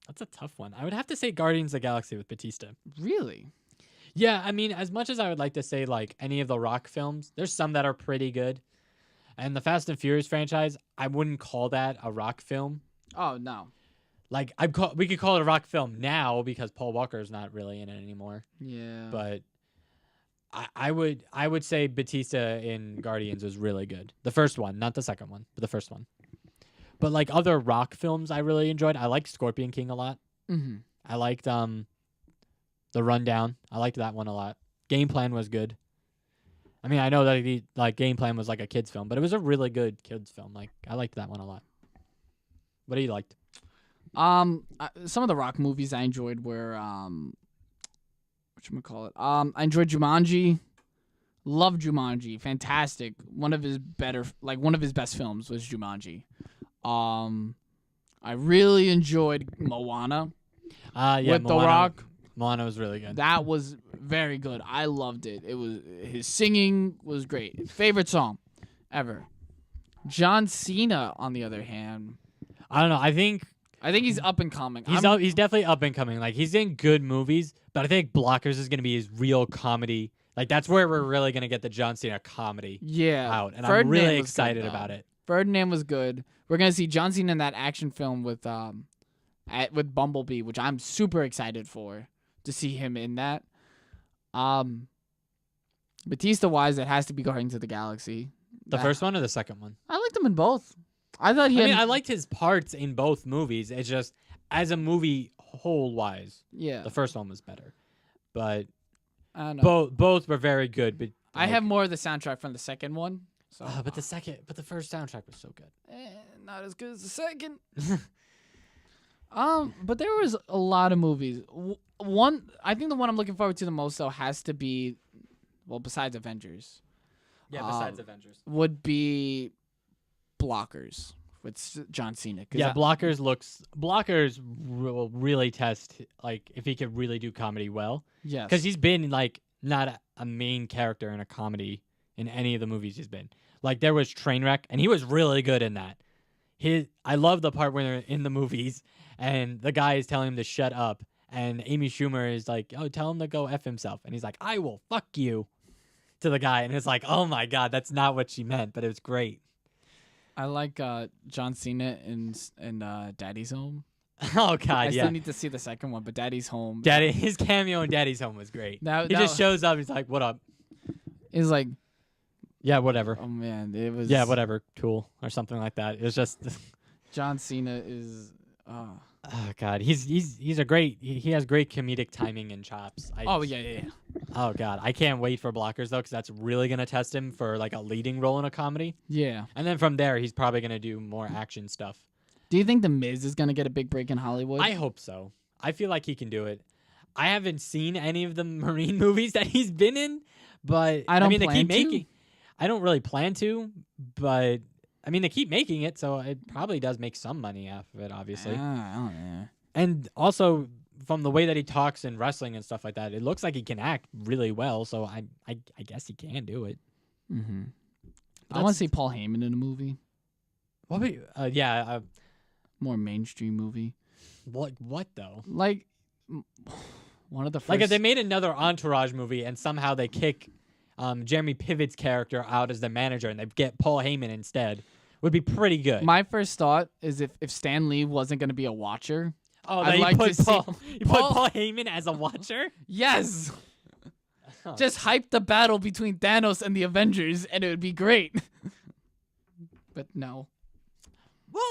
That's a tough one. I would have to say Guardians of the Galaxy with Batista. Really? Yeah, I mean, as much as I would like to say like any of the Rock films, there's some that are pretty good. And the Fast and Furious franchise, I wouldn't call that a Rock film. Oh no. Like we could call it a Rock film now because Paul Walker is not really in it anymore. Yeah. But I would say Batista in Guardians was really good. The first one, not the second one, but the first one. But like other Rock films, I really enjoyed. I liked Scorpion King a lot. Mm-hmm. I liked The Rundown. I liked that one a lot. Game Plan was good. I mean, I know that Game Plan was like a kids film, but it was a really good kids film. Like I liked that one a lot. What do you liked? Some of the Rock movies I enjoyed were whatchamacallit? I enjoyed Jumanji. Love Jumanji. Fantastic. One of his best films was Jumanji. I really enjoyed Moana. Yeah, with The Rock. Moana was really good. That was very good. I loved it. His singing was great. Favorite song ever. John Cena, on the other hand, I don't know. I think he's up and coming. he's definitely up and coming. Like he's in good movies, but I think Blockers is gonna be his real comedy. Like that's where we're really gonna get the John Cena comedy out, and I'm really excited about it. Ferdinand was good. We're gonna see John Cena in that action film with Bumblebee, which I'm super excited for to see him in that. Batista wise, it has to be Guardians of the Galaxy. The first one or the second one? I liked him in both. I thought I liked his parts in both movies. It's just as a movie whole wise, yeah. the first one was better. But I don't know. both were very good. But I have more of the soundtrack from the second one. So, but the first soundtrack was so good. not as good as the second. But there was a lot of movies. I think the one I'm looking forward to the most though has to be, well, besides Avengers. Yeah, besides Avengers. Would be Blockers with John Cena. Yeah, Blockers will really test like if he could really do comedy well. Yes. Because he's been like not a main character in a comedy in any of the movies he's been. Like there was Trainwreck, and he was really good in that. I love the part when they're in the movies and the guy is telling him to shut up, and Amy Schumer is like, "Oh, tell him to go F himself," and he's like, "I will fuck you," to the guy, and it's like, "Oh my god, that's not what she meant," but it was great. I like John Cena in Daddy's Home. Oh god, I yeah. still need to see the second one, but Daddy's Home. His cameo in Daddy's Home was great. That He just shows up. He's like, "What up?" is like, Yeah, whatever. oh man, it was. Yeah, whatever. Tool or something like that. It was just. John Cena is. Oh god, he's a great. He has great comedic timing and chops. Yeah. Oh god, I can't wait for Blockers though, because that's really gonna test him for like a leading role in a comedy. Yeah. And then from there, he's probably gonna do more action stuff. Do you think The Miz is gonna get a big break in Hollywood? I hope so. I feel like he can do it. I haven't seen any of the Marine movies that he's been in, but I don't mean, they plan keep to. making. I don't really plan to, but I mean, they keep making it, so it probably does make some money off of it, obviously. I don't know. And also, from the way that he talks in wrestling and stuff like that, it looks like he can act really well. So I guess he can do it. Mm-hmm. I want to see Paul Heyman in a movie. What? More mainstream movie. What though? Like one of the first. Like if they made another Entourage movie and somehow they kick Jeremy Piven's character out as the manager and they get Paul Heyman instead, would be pretty good. My first thought is if Stan Lee wasn't going to be a watcher. Oh, I'd that you like put to see Paul, you put Paul- Paul Heyman as a watcher? Yes. Just hype the battle between Thanos and the Avengers, and it would be great. But no. Well,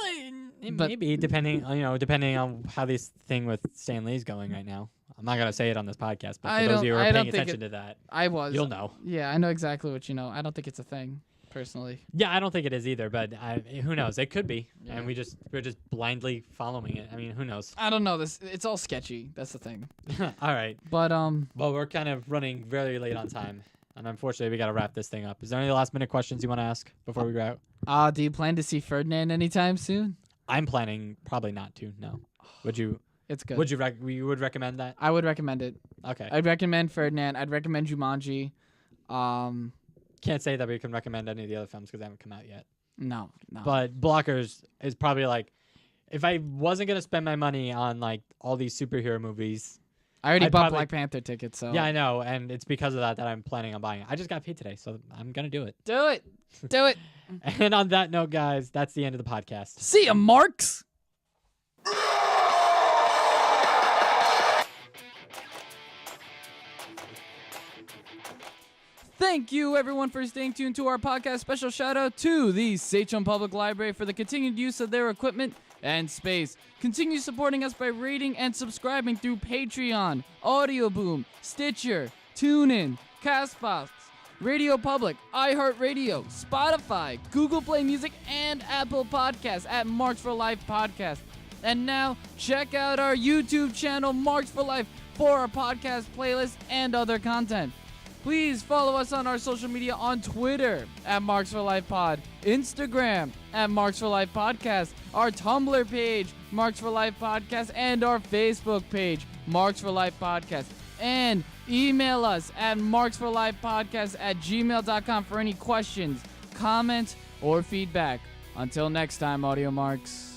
But- maybe depending on how this thing with Stan Lee's going right now. I'm not gonna say it on this podcast, but for those of you who are I don't paying think attention to that, I was. you'll know. Yeah, I know exactly what you know. I don't think it's a thing, personally. Yeah, I don't think it is either, but who knows? It could be, Yeah. and we're just blindly following it. I mean, who knows? I don't know. It's all sketchy. That's the thing. All right. But Well, we're kind of running very late on time, and unfortunately, we got to wrap this thing up. Is there any last minute questions you want to ask before we go out? do you plan to see Ferdinand anytime soon? I'm planning probably not to. No. Would you? It's good. Would you? You would recommend that? I would recommend it. Okay. I'd recommend Ferdinand. I'd recommend Jumanji. Can't say that we can recommend any of the other films because they haven't come out yet. No. But Blockers is probably like, if I wasn't gonna spend my money on like all these superhero movies. I already I'd bought probably- Black Panther tickets, so Yeah, I know, and it's because of that I'm planning on buying it. I just got paid today, so I'm gonna do it. do it. Do it. And on that note, guys, that's the end of the podcast. See ya, Marks. Thank you, everyone, for staying tuned to our podcast. Special shout out to the Sachem Public Library for the continued use of their equipment and space. Continue supporting us by rating and subscribing through Patreon, Audio Boom, Stitcher, TuneIn, Castbox, Radio Public, iHeartRadio, Spotify, Google Play Music, and Apple Podcasts at Marks for Life Podcast. And now, check out our YouTube channel, Marks for Life, for our podcast playlist and other content. Please follow us on our social media on Twitter at Marks for Life Pod, Instagram at Marks for Life Podcast, our Tumblr page, Marks for Life Podcast, and our Facebook page, Marks for Life Podcast. And email us at marksforlifepodcast@gmail.com for any questions, comments, or feedback. Until next time, Audio Marks.